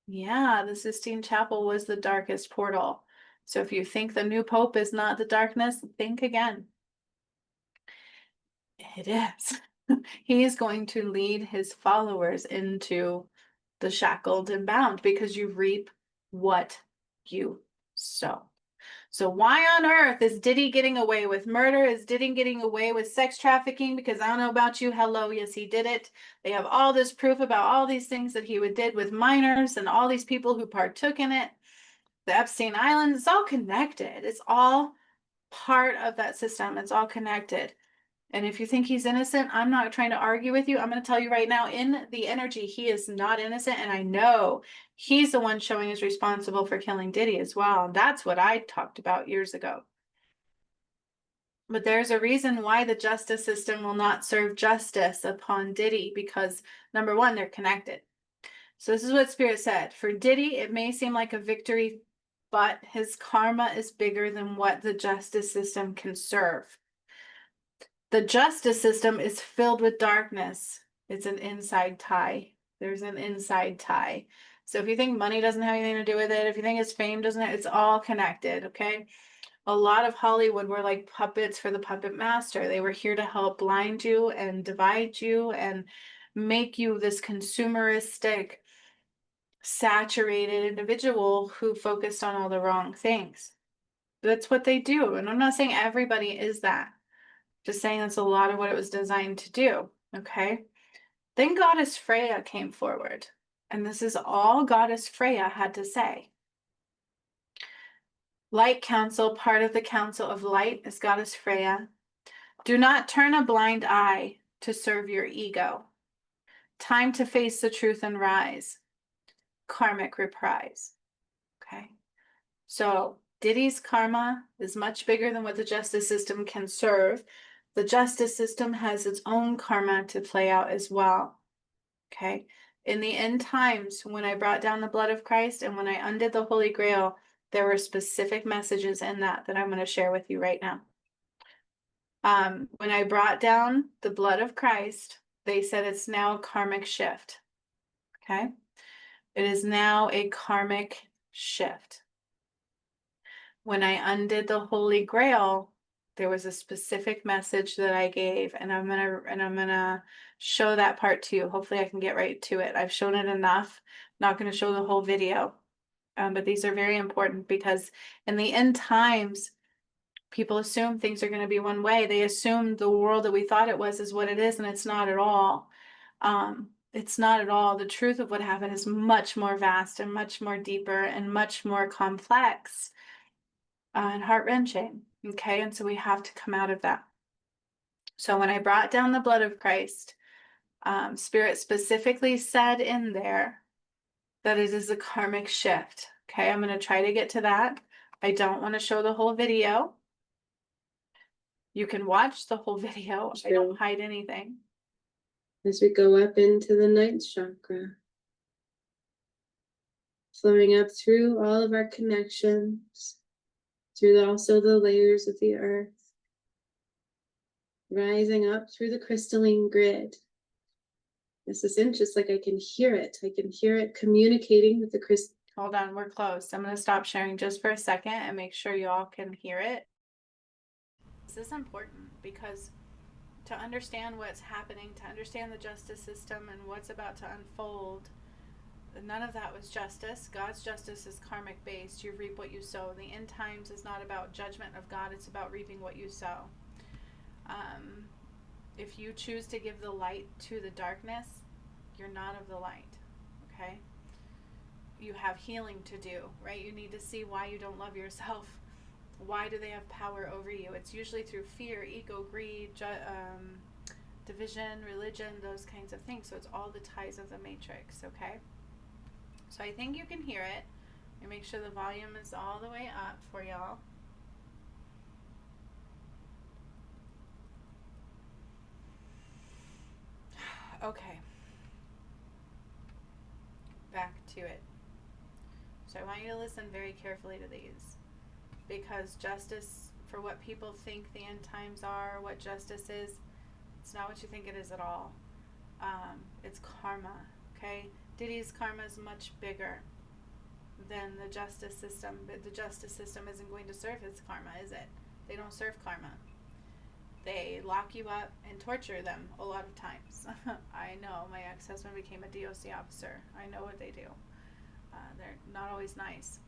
yeah, the Sistine Chapel was the darkest portal. So if you think the new Pope is not the darkness, think again. It is. He is going to lead his followers into the shackled and bound because you reap what you sow. So why on earth is Diddy getting away with murder? Is Diddy getting away with sex trafficking? Because I don't know about you. Hello, yes, he did it. They have all this proof about all these things that he did with minors and all these people who partook in it. The Epstein Island, it's all connected. It's all part of that system. It's all connected. And if you think he's innocent, I'm not trying to argue with you. I'm going to tell you right now, in the energy, he is not innocent. And I know he's the one showing is responsible for killing Diddy as well. That's what I talked about years ago. But there's a reason why the justice system will not serve justice upon Diddy, because number one, they're connected. So this is what Spirit said. For Diddy, it may seem like a victory, but his karma is bigger than what the justice system can serve. The justice system is filled with darkness. It's an inside tie. There's an inside tie. So if you think money doesn't have anything to do with it, if you think it's fame doesn't, it's all connected, okay? A lot of Hollywood were like puppets for the puppet master. They were here to help blind you and divide you and make you this consumeristic, saturated individual who focused on all the wrong things. That's what they do. And I'm not saying everybody is that. Just saying that's a lot of what it was designed to do. Okay. Then Goddess Freya came forward. And this is all Goddess Freya had to say. Light Council, part of the Council of Light, is Goddess Freya. Do not turn a blind eye to serve your ego. Time to face the truth and rise. Karmic reprise. Okay. So Diddy's karma is much bigger than what the justice system can serve. The justice system has its own karma to play out as well. Okay. In the end times, when I brought down the blood of Christ and when I undid the Holy Grail, there were specific messages in that I'm going to share with you right now. When I brought down the blood of Christ, they said it's now a karmic shift. Okay. It is now a karmic shift. When I undid the Holy Grail, there was a specific message that I gave, and I'm gonna show that part to you. Hopefully I can get right to it. I've shown it enough. I'm not gonna show the whole video. But these are very important because in the end times, people assume things are going to be one way. They assume the world that we thought it was is what it is, and it's not at all. It's not at all. The truth of what happened is much more vast and much more deeper and much more complex and heart-wrenching. Okay, and so we have to come out of that. So when I brought down the blood of Christ, Spirit specifically said in there that it is a karmic shift. Okay, I'm going to try to get to that. I don't want to show the whole video. You can watch the whole video. I don't hide anything. As we go up into the ninth chakra, flowing up through all of our connections, through also the layers of the earth, rising up through the crystalline grid. This is just like I can hear it. I can hear it communicating with the crystal. Hold on, we're close. I'm going to stop sharing just for a second and make sure you all can hear it. This is important because to understand what's happening, to understand the justice system and what's about to unfold, none of that was justice. God's justice is karmic based. You reap what you sow. The end times is not about judgment of God. It's about reaping what you sow. If you choose to give the light to the darkness, you're not of the light. Okay? You have healing to do, right? You need to see why you don't love yourself. Why do they have power over you? It's usually through fear, ego, greed, division, religion, those kinds of things. So it's all the ties of the matrix, okay? So I think you can hear it. And make sure the volume is all the way up for y'all. Okay. Back to it. So I want you to listen very carefully to these. Because justice, for what people think the end times are, what justice is, it's not what you think it is at all. It's karma, okay? Diddy's karma is much bigger than the justice system, but the justice system isn't going to serve his karma, is it? They don't serve karma. They lock you up and torture them a lot of times. I know, my ex-husband became a DOC officer. I know what they do. They're not always nice.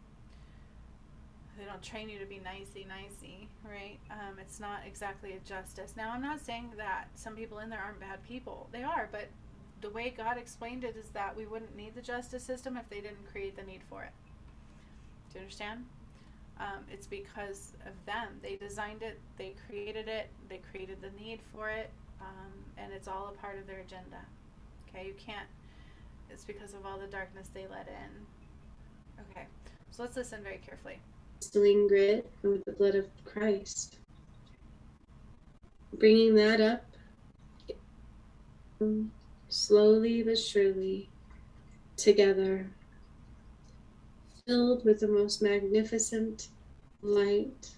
They don't train you to be nicey, right? It's not exactly a justice. Now, I'm not saying that some people in there aren't bad people. They are, but the way God explained it is that we wouldn't need the justice system if they didn't create the need for it. Do you understand? It's because of them. They designed it, they created the need for it, and it's all a part of their agenda. Okay, you can't, it's because of all the darkness they let in. Okay, so let's listen very carefully. Crystalline grid with the blood of Christ. Bringing that up slowly but surely together, filled with the most magnificent light.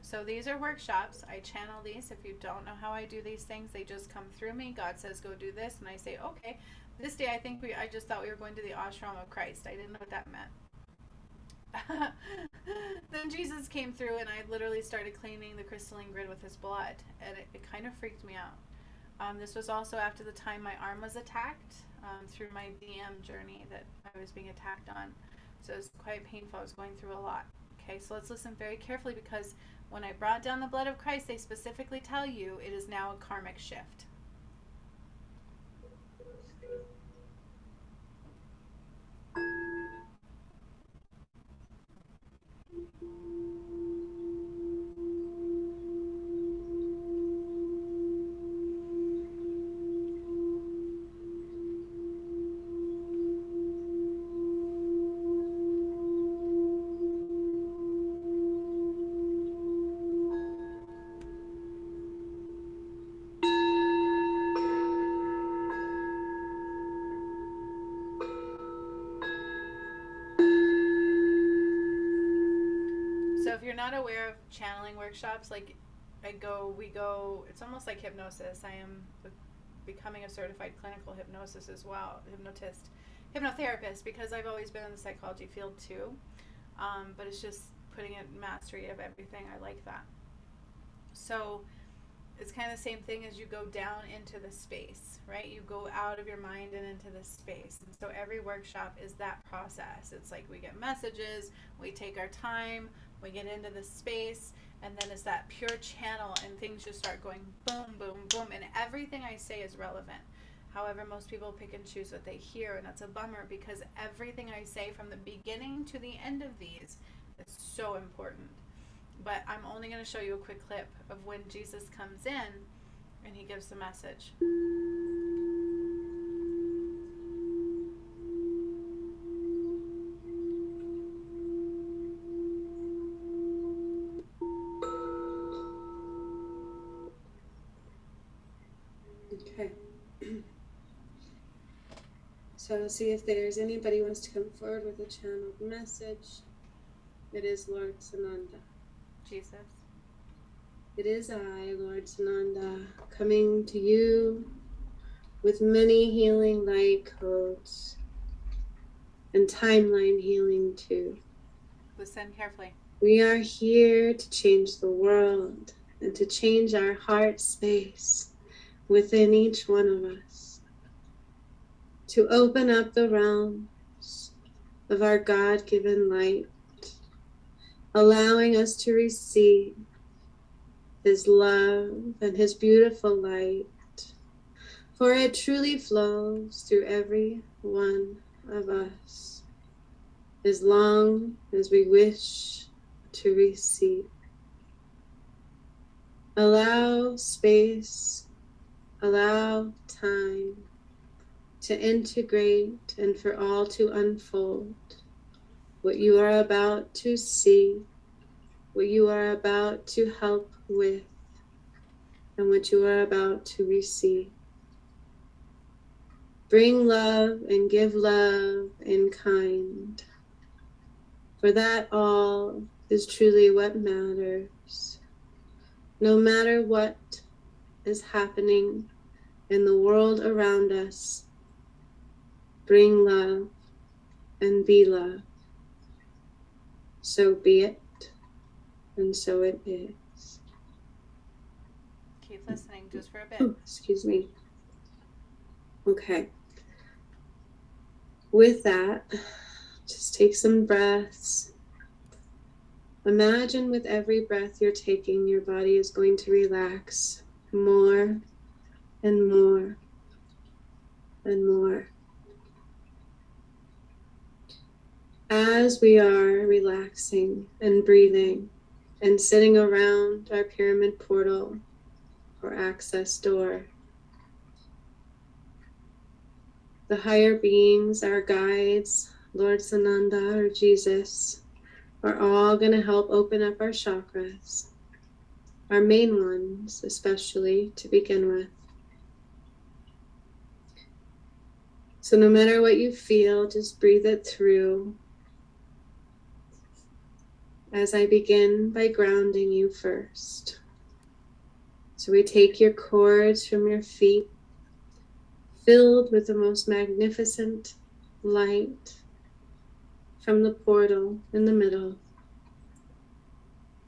So these are workshops. I channel these. If you don't know how I do these things, they just come through me. God says, go do this. And I say, okay. This day, I just thought we were going to the ashram of Christ. I didn't know what that meant. Then Jesus came through and I literally started cleaning the crystalline grid with his blood. And it kind of freaked me out. This was also after the time my arm was attacked through my DM journey that I was being attacked on. So it was quite painful. I was going through a lot. Okay, so let's listen very carefully because when I brought down the blood of Christ, they specifically tell you it is now a karmic shift. So if you're not aware of channeling workshops, like we go, it's almost like hypnosis. I am becoming a certified clinical hypnosis as well, hypnotherapist, because I've always been in the psychology field too. But it's just putting in mastery of everything. I like that. So it's kind of the same thing as you go down into the space, right? You go out of your mind and into the space. And so every workshop is that process. It's like we get messages, we take our time, we get into the space, And then it's that pure channel, and things just start going boom, boom, boom. And everything I say is relevant. However, most people pick and choose what they hear, and that's a bummer because everything I say from the beginning to the end of these is so important. But I'm only going to show you a quick clip of when Jesus comes in and he gives the message. Okay. So see if there's anybody who wants to come forward with a channeled message. It is Lord Sananda. Jesus. It is I, Lord Sananda, coming to you with many healing light codes and timeline healing too. Listen carefully. We are here to change the world and to change our heart space within each one of us, to open up the realms of our God-given light, allowing us to receive His love and His beautiful light, for it truly flows through every one of us, as long as we wish to receive. Allow space, allow time to integrate and for all to unfold what you are about to see, what you are about to help with, and what you are about to receive. Bring love and give love in kind, for that all is truly what matters. No matter what is happening in the world around us, bring love and be love. So be it, and so it is. Keep listening just for a bit. Oh, excuse me. Okay. With that, just take some breaths. Imagine with every breath you're taking, your body is going to relax more and more and more. As we are relaxing and breathing and sitting around our pyramid portal or access door, the higher beings, our guides, Lord Sananda or Jesus, are all going to help open up our chakras, our main ones, especially to begin with. So no matter what you feel, just breathe it through as I begin by grounding you first. So we take your cords from your feet, filled with the most magnificent light from the portal in the middle,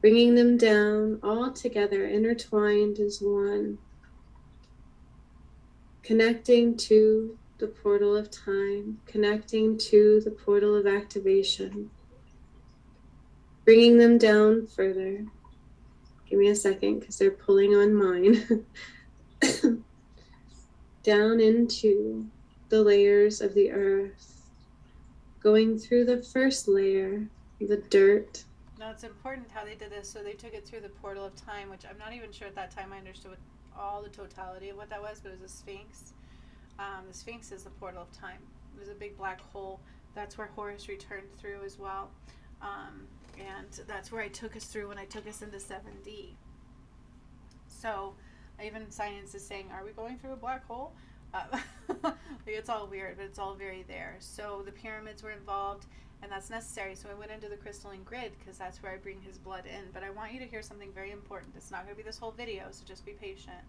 bringing them down all together, intertwined as one, connecting to the portal of time, connecting to the portal of activation, bringing them down further. Give me a second because they're pulling on mine. Down into the layers of the earth, going through the first layer, the dirt. Now it's important how they did this. So they took it through the portal of time, which I'm not even sure at that time I understood what, all the totality of what that was, but it was a sphinx. The sphinx is the portal of time. It was a big black hole. That's where Horus returned through as well. And that's where I took us through when I took us into 7D. So even science is saying, are we going through a black hole? Like it's all weird, but it's all very there. So the pyramids were involved, and that's necessary. So I went into the crystalline grid because that's where I bring his blood in. But I want you to hear something very important. It's not going to be this whole video, so just be patient.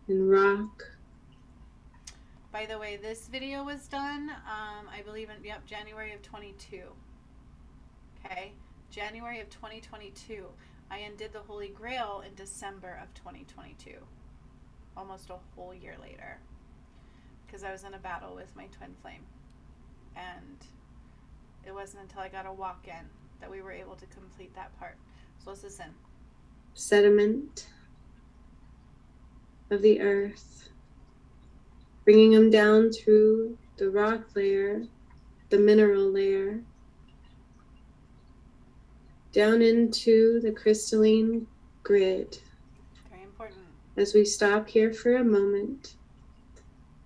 And rock. By the way, this video was done, I believe in, January of 22. Okay, January of 2022. I undid the Holy Grail in December of 2022. Almost a whole year later. Because I was in a battle with my twin flame. And it wasn't until I got a walk-in that we were able to complete that part. So let's listen. sediment of the earth, bringing them down through the rock layer, the mineral layer, down into the crystalline grid. Very important. As we stop here for a moment,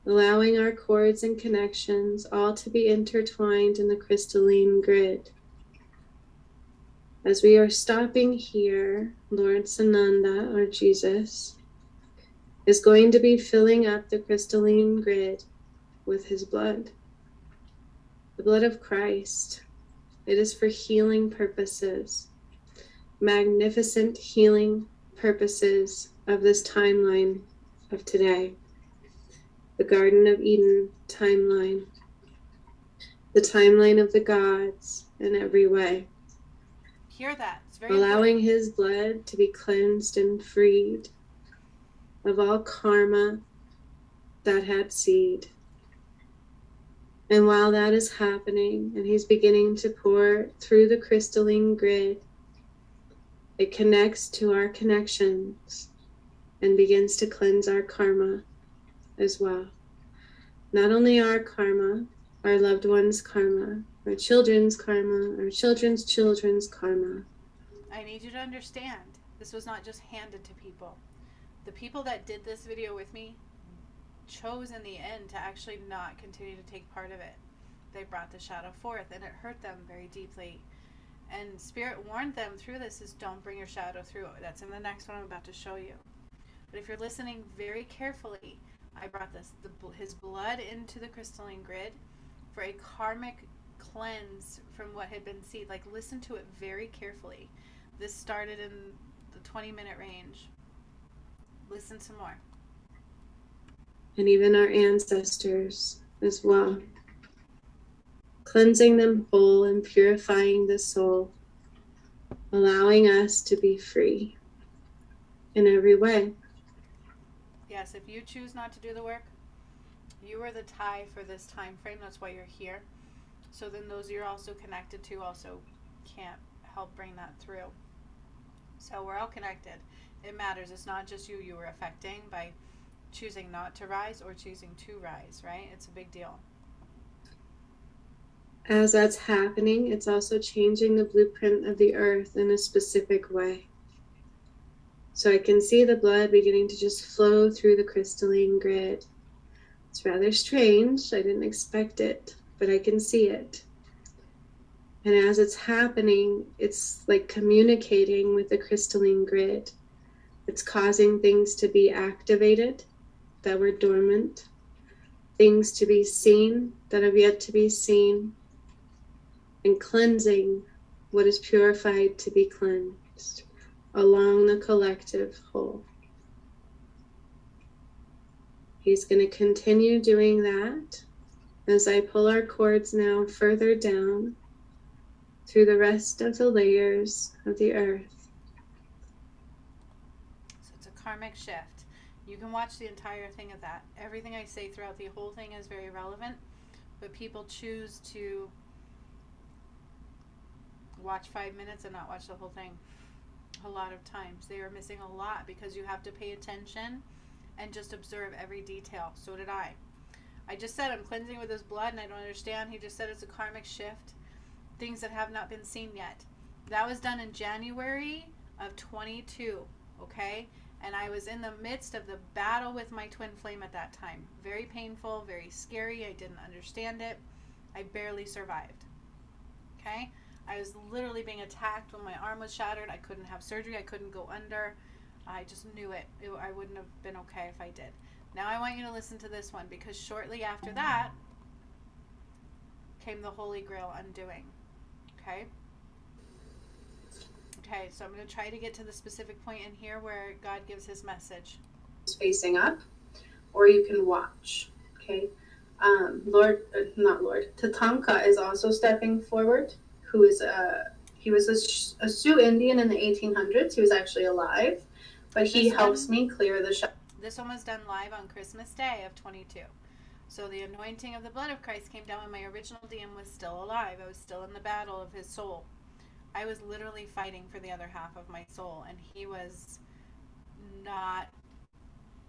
allowing our cords and connections all to be intertwined in the crystalline grid. As we are stopping here, Lord Sananda, or Jesus, is going to be filling up the crystalline grid with his blood, the blood of Christ. It is for healing purposes, magnificent healing purposes of this timeline of today, the Garden of Eden timeline, the timeline of the gods in every way. Hear that. It's very allowing important. his blood to be cleansed and freed of all karma that had seed. And while that is happening and he's beginning to pour through the crystalline grid, it connects to our connections and begins to cleanse our karma as well. Not only our karma, our loved ones' karma, our children's karma, our children's children's karma. I need you to understand, this was not just handed to people. The people that did this video with me chose in the end to actually not continue to take part of it. They brought the shadow forth and it hurt them very deeply. And Spirit warned them through this is don't bring your shadow through. That's in the next one I'm about to show you. But if you're listening very carefully, I brought his blood into the crystalline grid for a karmic cleanse from what had been seed. Like, listen to it very carefully. This started in the 20-minute range. Listen some more. And even our ancestors as well. Cleansing them whole and purifying the soul, allowing us to be free in every way. Yes, if you choose not to do the work, you are the tie for this time frame. That's why you're here. So then those you're also connected to also can't help bring that through. So we're all connected. It matters. It's not just you were affecting by choosing not to rise or choosing to rise, right? It's a big deal. As that's happening, it's also changing the blueprint of the earth in a specific way. So I can see the blood beginning to just flow through the crystalline grid. It's rather strange. I didn't expect it, but I can see it. And as it's happening, it's like communicating with the crystalline grid. It's causing things to be activated that were dormant, things to be seen that have yet to be seen, and cleansing what is purified to be cleansed along the collective whole. He's going to continue doing that as I pull our cords now further down through the rest of the layers of the earth. So it's a karmic shift. You can watch the entire thing of that. Everything I say throughout the whole thing is very relevant, but people choose to watch 5 minutes and not watch the whole thing. A lot of times they are missing a lot because you have to pay attention and just observe every detail. So did I. I just said I'm cleansing with his blood and I don't understand. He just said it's a karmic shift. Things that have not been seen yet. That was done in January of 22, okay? And I was in the midst of the battle with my twin flame at that time. Very painful, very scary. I didn't understand it. I barely survived, okay? I was literally being attacked when my arm was shattered. I couldn't have surgery. I couldn't go under. I just knew it. I wouldn't have been okay if I did. Now I want you to listen to this one because shortly after that came the Holy Grail undoing. Okay? Okay, so I'm going to try to get to the specific point in here where God gives his message. Facing up, or you can watch. Okay? Tatanka is also stepping forward, who is he was a Sioux Indian in the 1800s. He was actually alive, but he helps me clear the shadow. This one was done live on Christmas Day of 22. So the anointing of the blood of Christ came down when my original DM was still alive. I was still in the battle of his soul. I was literally fighting for the other half of my soul, and he was not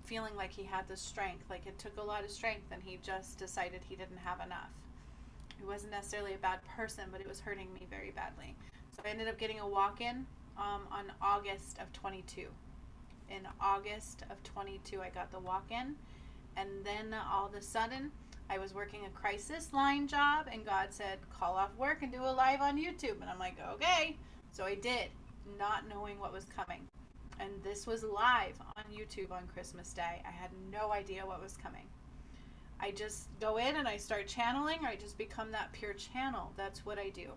feeling like he had the strength. Like, it took a lot of strength, and he just decided he didn't have enough. He wasn't necessarily a bad person, but it was hurting me very badly. So I ended up getting a walk-in on August of 22. In August of 22, I got the walk-in, and then all of a sudden, I was working a crisis line job, and God said, call off work and do a live on YouTube. And I'm like, okay. So I did, not knowing what was coming. And this was live on YouTube on Christmas Day. I had no idea what was coming. I just go in and I start channeling, or I just become that pure channel. That's what I do.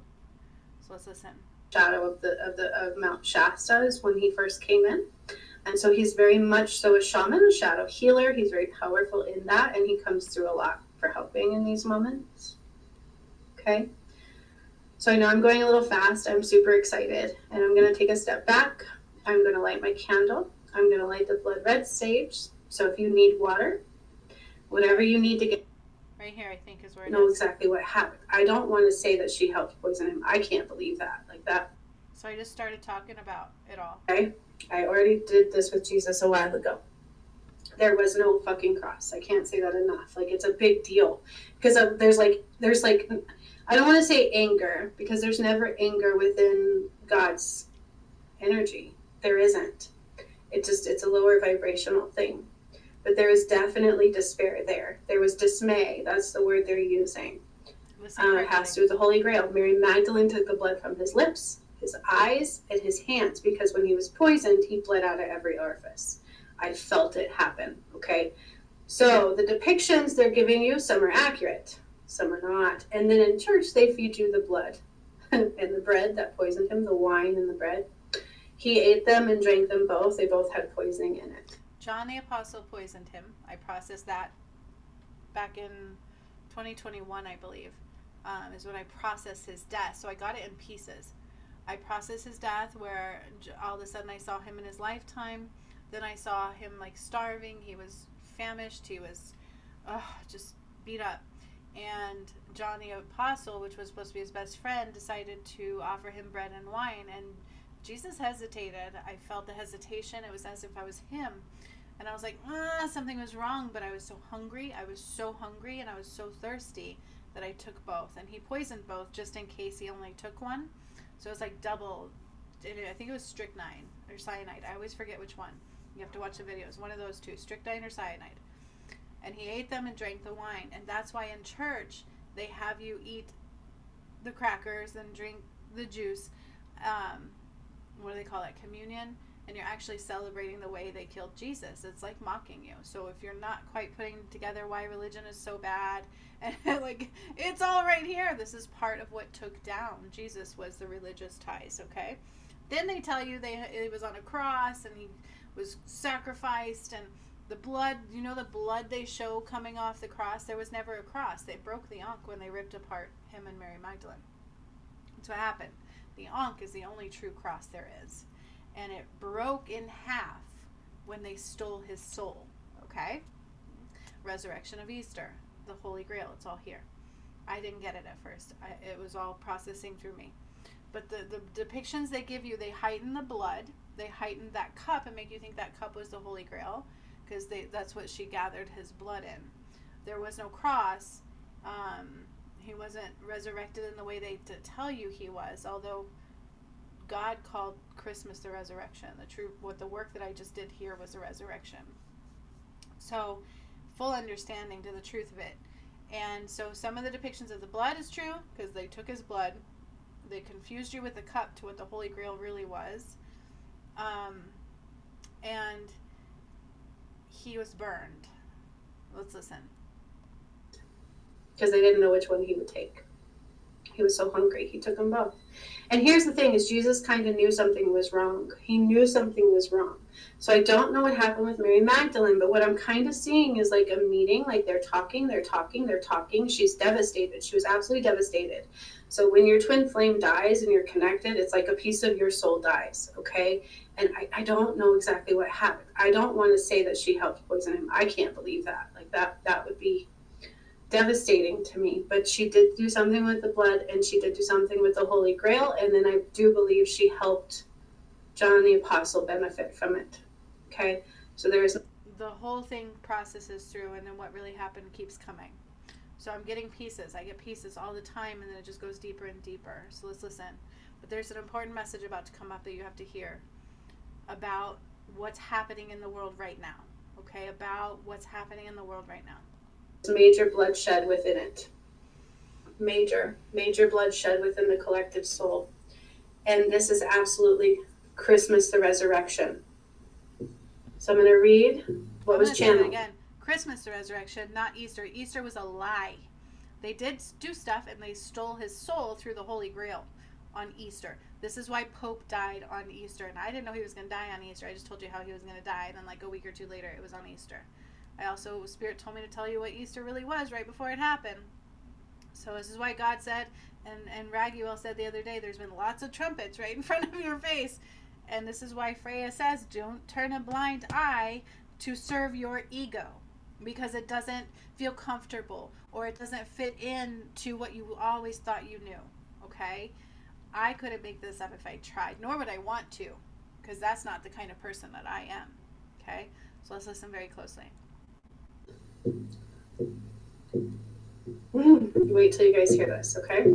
So let's listen. Shadow of Mount Shasta is when he first came in. And so he's very much so a shaman, a shadow healer. He's very powerful in that, and he comes through a lot for helping in these moments. Okay. So I know I'm going a little fast. I'm super excited. And I'm going to take a step back. I'm going to light my candle. I'm going to light the blood red sage. So if you need water, whatever you need to get. Right here, I think, is where it know is. Exactly what happened. I don't want to say that she helped poison him. I can't believe that. Like that. So I just started talking about it all. Okay. I already did this with Jesus a while ago. There was no fucking cross. I can't say that enough. Like, it's a big deal because there's like I don't want to say anger, because there's never anger within God's energy. There isn't. It's a lower vibrational thing. But there is definitely despair there. There was dismay. That's the word they're using. Has to do with the Holy Grail. Mary Magdalene took the blood from his lips, his eyes, and his hands, because when he was poisoned, he bled out of every orifice. I felt it happen, okay? So the depictions they're giving you, some are accurate, some are not. And then in church, they feed you the blood and the bread that poisoned him, the wine and the bread. He ate them and drank them both. They both had poisoning in it. John the Apostle poisoned him. I processed that back in 2021, I believe, is when I processed his death. So I got it in pieces. I processed his death, where all of a sudden I saw him in his lifetime. Then I saw him like starving. He was famished. He was just beat up. And John the Apostle, which was supposed to be his best friend, decided to offer him bread and wine. And Jesus hesitated. I felt the hesitation. It was as if I was him. And I was like, something was wrong. But I was so hungry. I was so hungry and I was so thirsty that I took both. And he poisoned both just in case he only took one. So it was like double. I think it was strychnine or cyanide. I always forget which one. You have to watch the videos. One of those two, strychnine or cyanide. And he ate them and drank the wine. And that's why in church they have you eat the crackers and drink the juice. What do they call it? Communion. And you're actually celebrating the way they killed Jesus. It's like mocking you. So if you're not quite putting together why religion is so bad, and like, it's all right here. This is part of what took down Jesus, was the religious ties, okay? Then they tell you he was on a cross and he was sacrificed, and the blood, the blood they show coming off the cross, there was never a cross. They broke the Ankh when they ripped apart him and Mary Magdalene. That's what happened. The Ankh is the only true cross there is. And it broke in half when they stole his soul, okay? Resurrection of Easter, the Holy Grail, it's all here. I didn't get it at first. It was all processing through me. But the depictions they give you, they heighten the blood. They heighten that cup and make you think that cup was the Holy Grail, because that's what she gathered his blood in. There was no cross. He wasn't resurrected in the way they tell you he was, although God called Christmas the resurrection. The work that I just did here was the resurrection. So, full understanding to the truth of it. And so some of the depictions of the blood is true, because they took his blood. They confused you with the cup to what the Holy Grail really was. And he was burned. Let's listen. Because they didn't know which one he would take. He was so hungry. He took them both. And here's the thing, is Jesus kind of knew something was wrong. He knew something was wrong. So I don't know what happened with Mary Magdalene, but what I'm kind of seeing is like a meeting, like they're talking. She's devastated. She was absolutely devastated. So when your twin flame dies and you're connected, it's like a piece of your soul dies, okay? And I don't know exactly what happened. I don't want to say that she helped poison him. I can't believe that. Like that would be devastating to me, but she did do something with the blood, and she did do something with the Holy Grail, and then I do believe she helped John the Apostle benefit from it. Okay, so there's the whole thing processes through, and then what really happened keeps coming. So I'm getting pieces. I get pieces all the time, and then it just goes deeper and deeper. So let's listen. But there's an important message about to come up that you have to hear about what's happening in the world right now. Okay, about what's happening in the world right now. major bloodshed within it. Major bloodshed within the collective soul. And this is absolutely Christmas the Resurrection. So I'm going to read what was channeled. Again, Christmas the Resurrection, not Easter. Easter was a lie. They did do stuff, and they stole his soul through the Holy Grail on Easter. This is why Pope died on Easter. And I didn't know he was going to die on Easter. I just told you how he was going to die. And then like a week or two later, it was on Easter. I also, Spirit told me to tell you what Easter really was right before it happened. So this is why God said, and Raguel said the other day, there's been lots of trumpets right in front of your face. And this is why Freya says, don't turn a blind eye to serve your ego, because it doesn't feel comfortable, or it doesn't fit in to what you always thought you knew. Okay? I couldn't make this up if I tried, nor would I want to, because that's not the kind of person that I am. Okay? So let's listen very closely. Wait till you guys hear this, okay?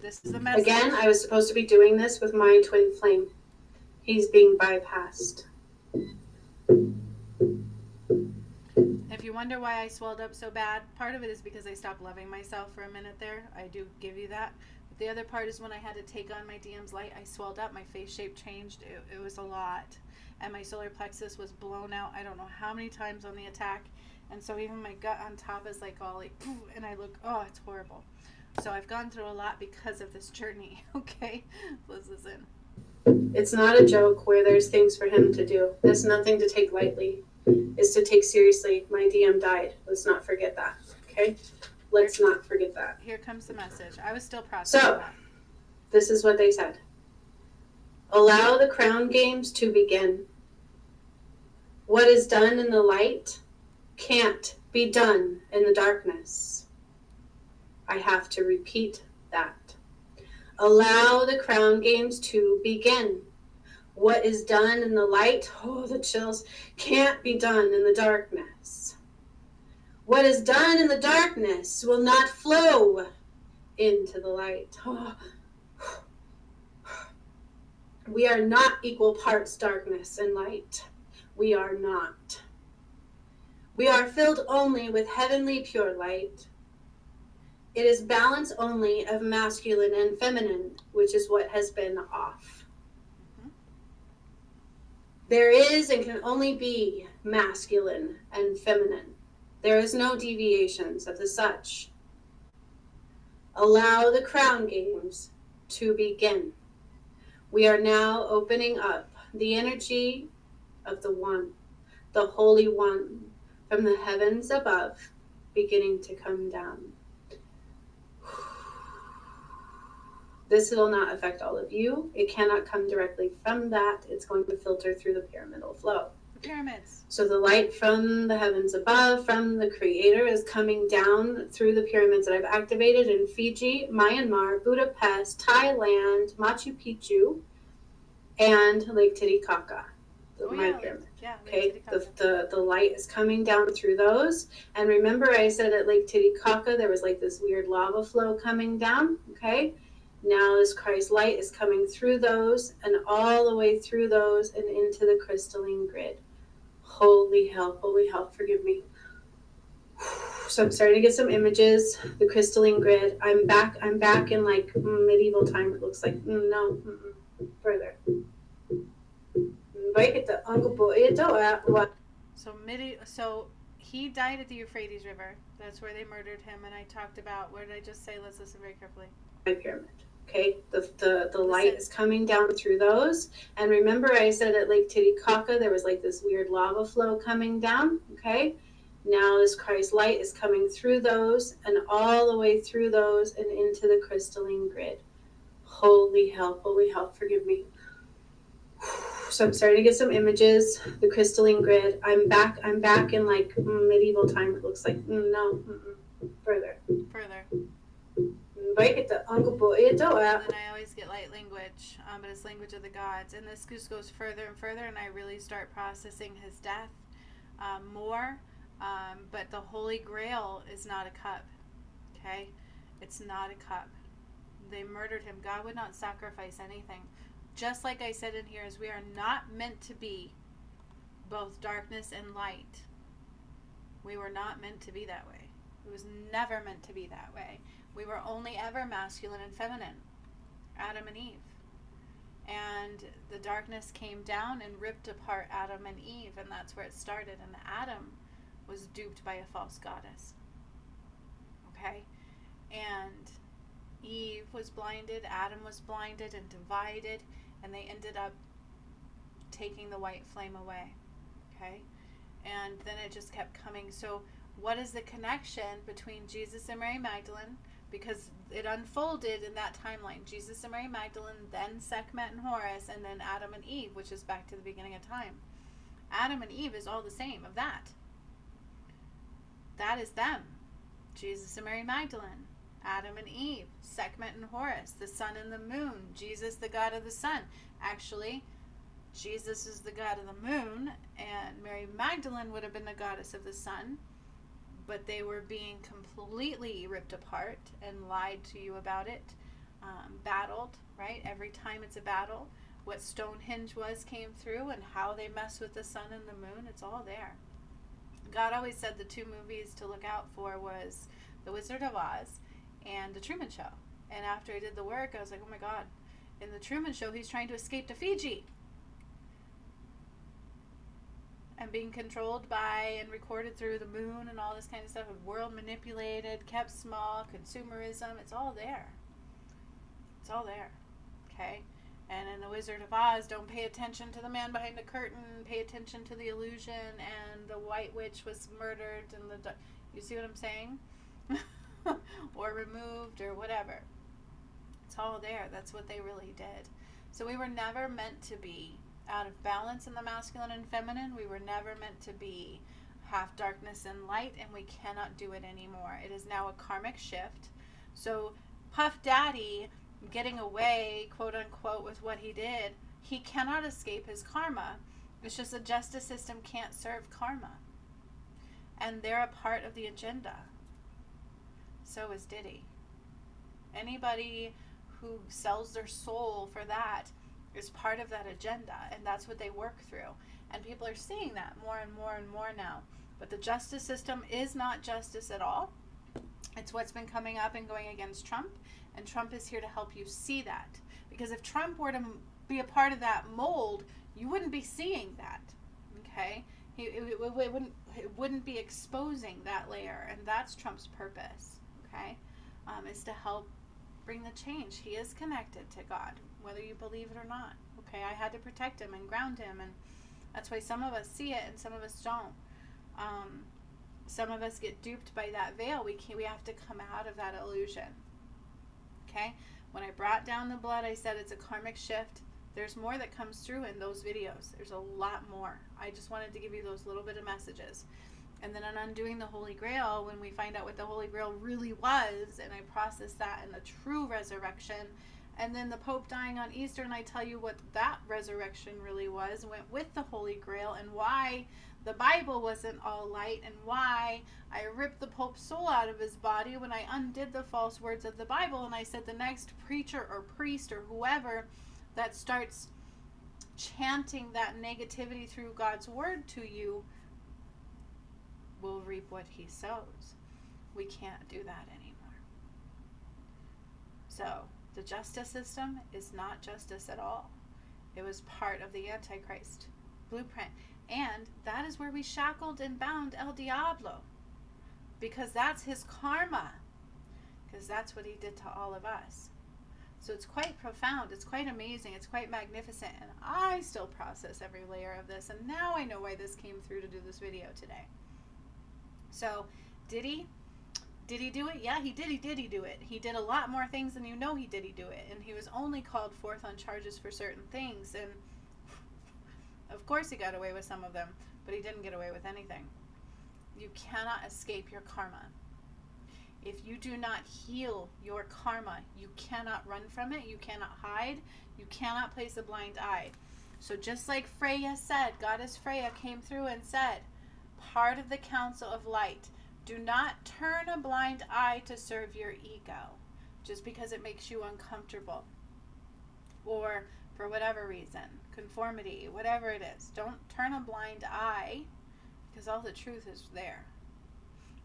This is the message. Again, I was supposed to be doing this with my twin flame. He's being bypassed. If you wonder why I swelled up so bad, part of it is because I stopped loving myself for a minute there. I do give you that. But the other part is when I had to take on my DM's light, I swelled up. My face shape changed. It was a lot. And my solar plexus was blown out I don't know how many times on the attack. And so even my gut on top is like all like, poof, and I look, oh, it's horrible. So I've gone through a lot because of this journey. Okay, let's listen. It's not a joke where there's things for him to do. It's nothing to take lightly. It's to take seriously. My DM died. Let's not forget that. Okay? Let's not forget that. Here comes the message. I was still processing that. This is what they said. Allow the crown games to begin. What is done in the light can't be done in the darkness. I have to repeat that. Allow the crown games to begin. What is done in the light, oh, the chills, can't be done in the darkness. What is done in the darkness will not flow into the light. Oh. We are not equal parts darkness and light. We are not. We are filled only with heavenly pure light. It is balance only of masculine and feminine, which is what has been off. There is and can only be masculine and feminine. There is no deviations of the such. Allow the crown games to begin. We are now opening up the energy of the One, the Holy One, from the heavens above, beginning to come down. This will not affect all of you. It cannot come directly from that. It's going to filter through the pyramidal flow. The pyramids. So the light from the heavens above, from the Creator, is coming down through the pyramids that I've activated in Fiji, Myanmar, Budapest, Thailand, Machu Picchu, and Lake Titicaca. My pyramid. Yeah, okay, the light is coming down through those. And remember I said at Lake Titicaca there was like this weird lava flow coming down, okay? Now this Christ light is coming through those and all the way through those and into the crystalline grid. Holy hell, forgive me. So I'm starting to get some images, the crystalline grid. I'm back in like medieval time, it looks like. Further. So he died at the Euphrates River. That's where they murdered him, and I talked about, where did I just say? Let's listen very carefully. My pyramid. Okay, the light is coming down through those. And remember I said at Lake Titicaca there was like this weird lava flow coming down, okay? Now this Christ light is coming through those and all the way through those and into the crystalline grid. Holy hell, forgive me. So I'm starting to get some images. The crystalline grid. I'm back in like medieval time. It looks like no, further. Further. Break it uncle boy. And then I always get light language, but it's language of the gods. And this just goes further and further, and I really start processing his death more. But the Holy Grail is not a cup. Okay? It's not a cup. They murdered him. God would not sacrifice anything. Just like I said in here, is we are not meant to be both darkness and light. We were not meant to be that way. It was never meant to be that way. We were only ever masculine and feminine. Adam and Eve. And the darkness came down and ripped apart Adam and Eve, and that's where it started. And Adam was duped by a false goddess. Okay? And Eve was blinded, Adam was blinded and divided, and they ended up taking the white flame away. Okay? And then it just kept coming. So what is the connection between Jesus and Mary Magdalene? Because it unfolded in that timeline. Jesus and Mary Magdalene, then Sekhmet and Horus, and then Adam and Eve, which is back to the beginning of time. Adam and Eve is all the same of that. That is them. Jesus and Mary Magdalene, Adam and Eve, Sekhmet and Horus, the sun and the moon, Jesus the god of the sun. Actually, Jesus is the god of the moon, and Mary Magdalene would have been the goddess of the sun, but they were being completely ripped apart and lied to you about it, battled, right? Every time it's a battle. What Stonehenge came through, and how they mess with the sun and the moon, it's all there. God always said the two movies to look out for was The Wizard of Oz and The Truman Show. And after I did the work, I was like, oh my God, in The Truman Show, he's trying to escape to Fiji and being controlled by and recorded through the moon and all this kind of stuff, world manipulated, kept small, consumerism. It's all there. It's all there. Okay? And in The Wizard of Oz, don't pay attention to the man behind the curtain, pay attention to the illusion, and the white witch was murdered, and you see what I'm saying? Or removed, or whatever. It's all there. That's what they really did. So we were never meant to be out of balance in the masculine and feminine. We were never meant to be half darkness and light, and we cannot do it anymore. It is now a karmic shift. So Puff Daddy getting away, quote unquote, with what he did, he cannot escape his karma. It's just the justice system can't serve karma. And they're a part of the agenda. So is Diddy. Anybody who sells their soul for that is part of that agenda, and that's what they work through. And people are seeing that more and more and more now. But the justice system is not justice at all. It's what's been coming up and going against Trump, and Trump is here to help you see that. Because if Trump were to be a part of that mold, you wouldn't be seeing that. Okay? It wouldn't be exposing that layer, and that's Trump's purpose. Okay? Is to help bring the change. He is connected to God, whether you believe it or not. Okay? I had to protect him and ground him, and that's why some of us see it and some of us don't. Some of us get duped by that veil. We have to come out of that illusion. Okay? When I brought down the blood, I said it's a karmic shift. There's more that comes through in those videos. There's a lot more. I just wanted to give you those little bit of messages. And then on undoing the Holy Grail, when we find out what the Holy Grail really was, and I process that in the true resurrection, and then the Pope dying on Easter, and I tell you what that resurrection really was, went with the Holy Grail, and why the Bible wasn't all light, and why I ripped the Pope's soul out of his body when I undid the false words of the Bible, and I said the next preacher or priest or whoever that starts chanting that negativity through God's word to you will reap what he sows. We can't do that anymore. So the justice system is not justice at all. It was part of the Antichrist blueprint. And that is where we shackled and bound El Diablo. Because that's his karma. Because that's what he did to all of us. So it's quite profound. It's quite amazing. It's quite magnificent. And I still process every layer of this. And now I know why this came through to do this video today. So, did he do it? Yeah, he did do it. He did a lot more things than you know he did do it. And he was only called forth on charges for certain things. And Of course he got away with some of them, but he didn't get away with anything. You cannot escape your karma. If you do not heal your karma, you cannot run from it, you cannot hide, you cannot place a blind eye. So just like Freya said, Goddess Freya came through and said, part of the Council of Light, do not turn a blind eye to serve your ego just because it makes you uncomfortable or for whatever reason, conformity, whatever it is. Don't turn a blind eye because all the truth is there.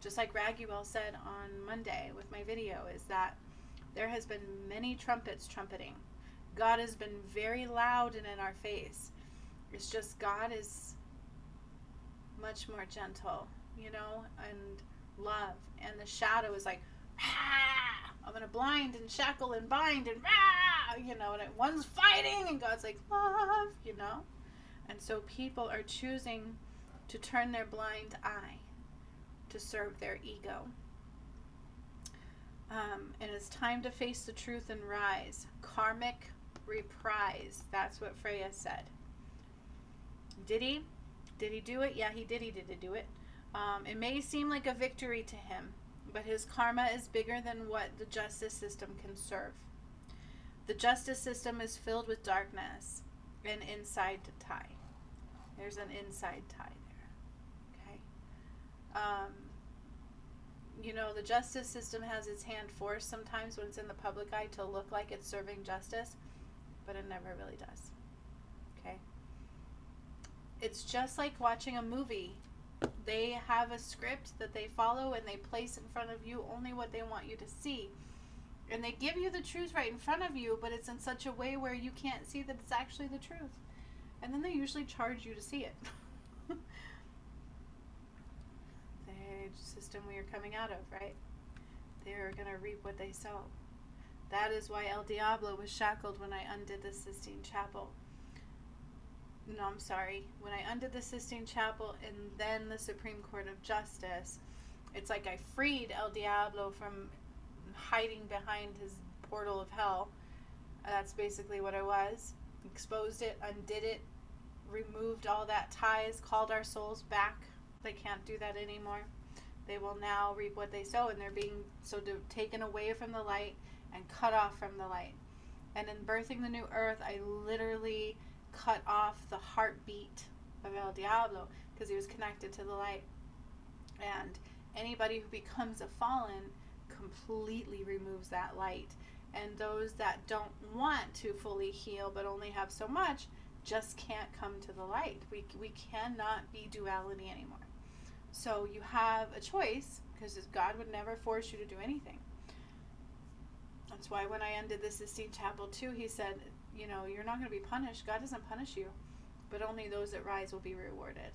Just like Raguel said on Monday with my video, is that there has been many trumpets trumpeting. God has been very loud and in our face. It's just God is much more gentle, you know, and love. And the shadow is like, ah, I'm going to blind and shackle and bind and ah, you know, and one's fighting and God's like, love, you know. And so people are choosing to turn their blind eye to serve their ego. And it's time to face the truth and rise. Karmic reprise. That's what Freya said. Did he? Did he do it? Yeah, he did. He did do it. It may seem like a victory to him, but his karma is bigger than what the justice system can serve. The justice system is filled with darkness and inside tie. There's an inside tie there. Okay. You know, the justice system has its hand forced sometimes when it's in the public eye to look like it's serving justice, but it never really does. Okay? It's just like watching a movie. They have a script that they follow and they place in front of you only what they want you to see. And they give you the truth right in front of you, but it's in such a way where you can't see that it's actually the truth. And then they usually charge you to see it. System we are coming out of, right? They're going to reap what they sow. That is why El Diablo was shackled when I undid the Sistine Chapel. No, I'm sorry. When I undid the Sistine Chapel and then the Supreme Court of Justice, it's like I freed El Diablo from hiding behind his portal of hell. That's basically what I was. Exposed it, undid it, removed all that ties, called our souls back. They can't do that anymore. They will now reap what they sow, and they're being taken away from the light and cut off from the light. And in birthing the new earth, I literally cut off the heartbeat of El Diablo because he was connected to the light. And anybody who becomes a fallen completely removes that light. And those that don't want to fully heal but only have so much just can't come to the light. We cannot be duality anymore. So you have a choice, because God would never force you to do anything. That's why when I undid the Sistine Chapel too, he said, you know, you're not going to be punished. God doesn't punish you, but only those that rise will be rewarded,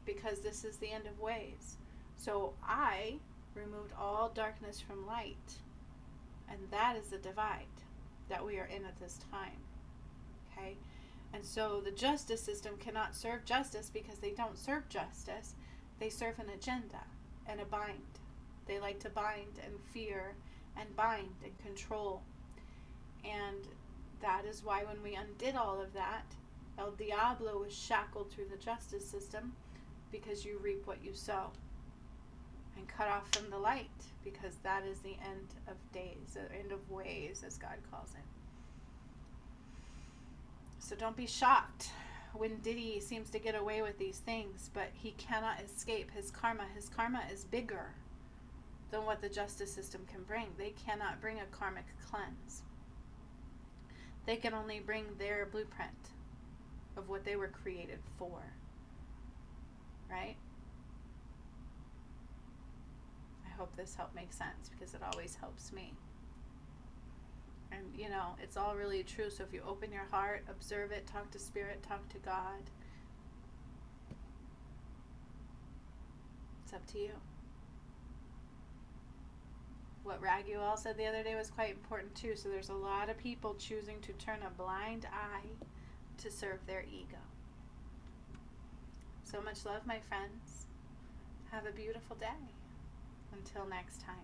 because this is the end of ways. So I removed all darkness from light, and that is the divide that we are in at this time. Okay? And so the justice system cannot serve justice because they don't serve justice. They serve an agenda and a bind. They like to bind and fear and bind and control. And that is why when we undid all of that, El Diablo was shackled through the justice system, because you reap what you sow. And cut off from the light, because that is the end of days, the end of ways, as God calls it. So don't be shocked when Diddy seems to get away with these things, but he cannot escape his karma. His karma is bigger than what the justice system can bring. They cannot bring a karmic cleanse. They can only bring their blueprint of what they were created for. Right? I hope this helped make sense, because it always helps me. And, you know, it's all really true. So if you open your heart, observe it, talk to Spirit, talk to God, it's up to you. What Raguel said the other day was quite important too. So there's a lot of people choosing to turn a blind eye to serve their ego. So much love, my friends. Have a beautiful day. Until next time.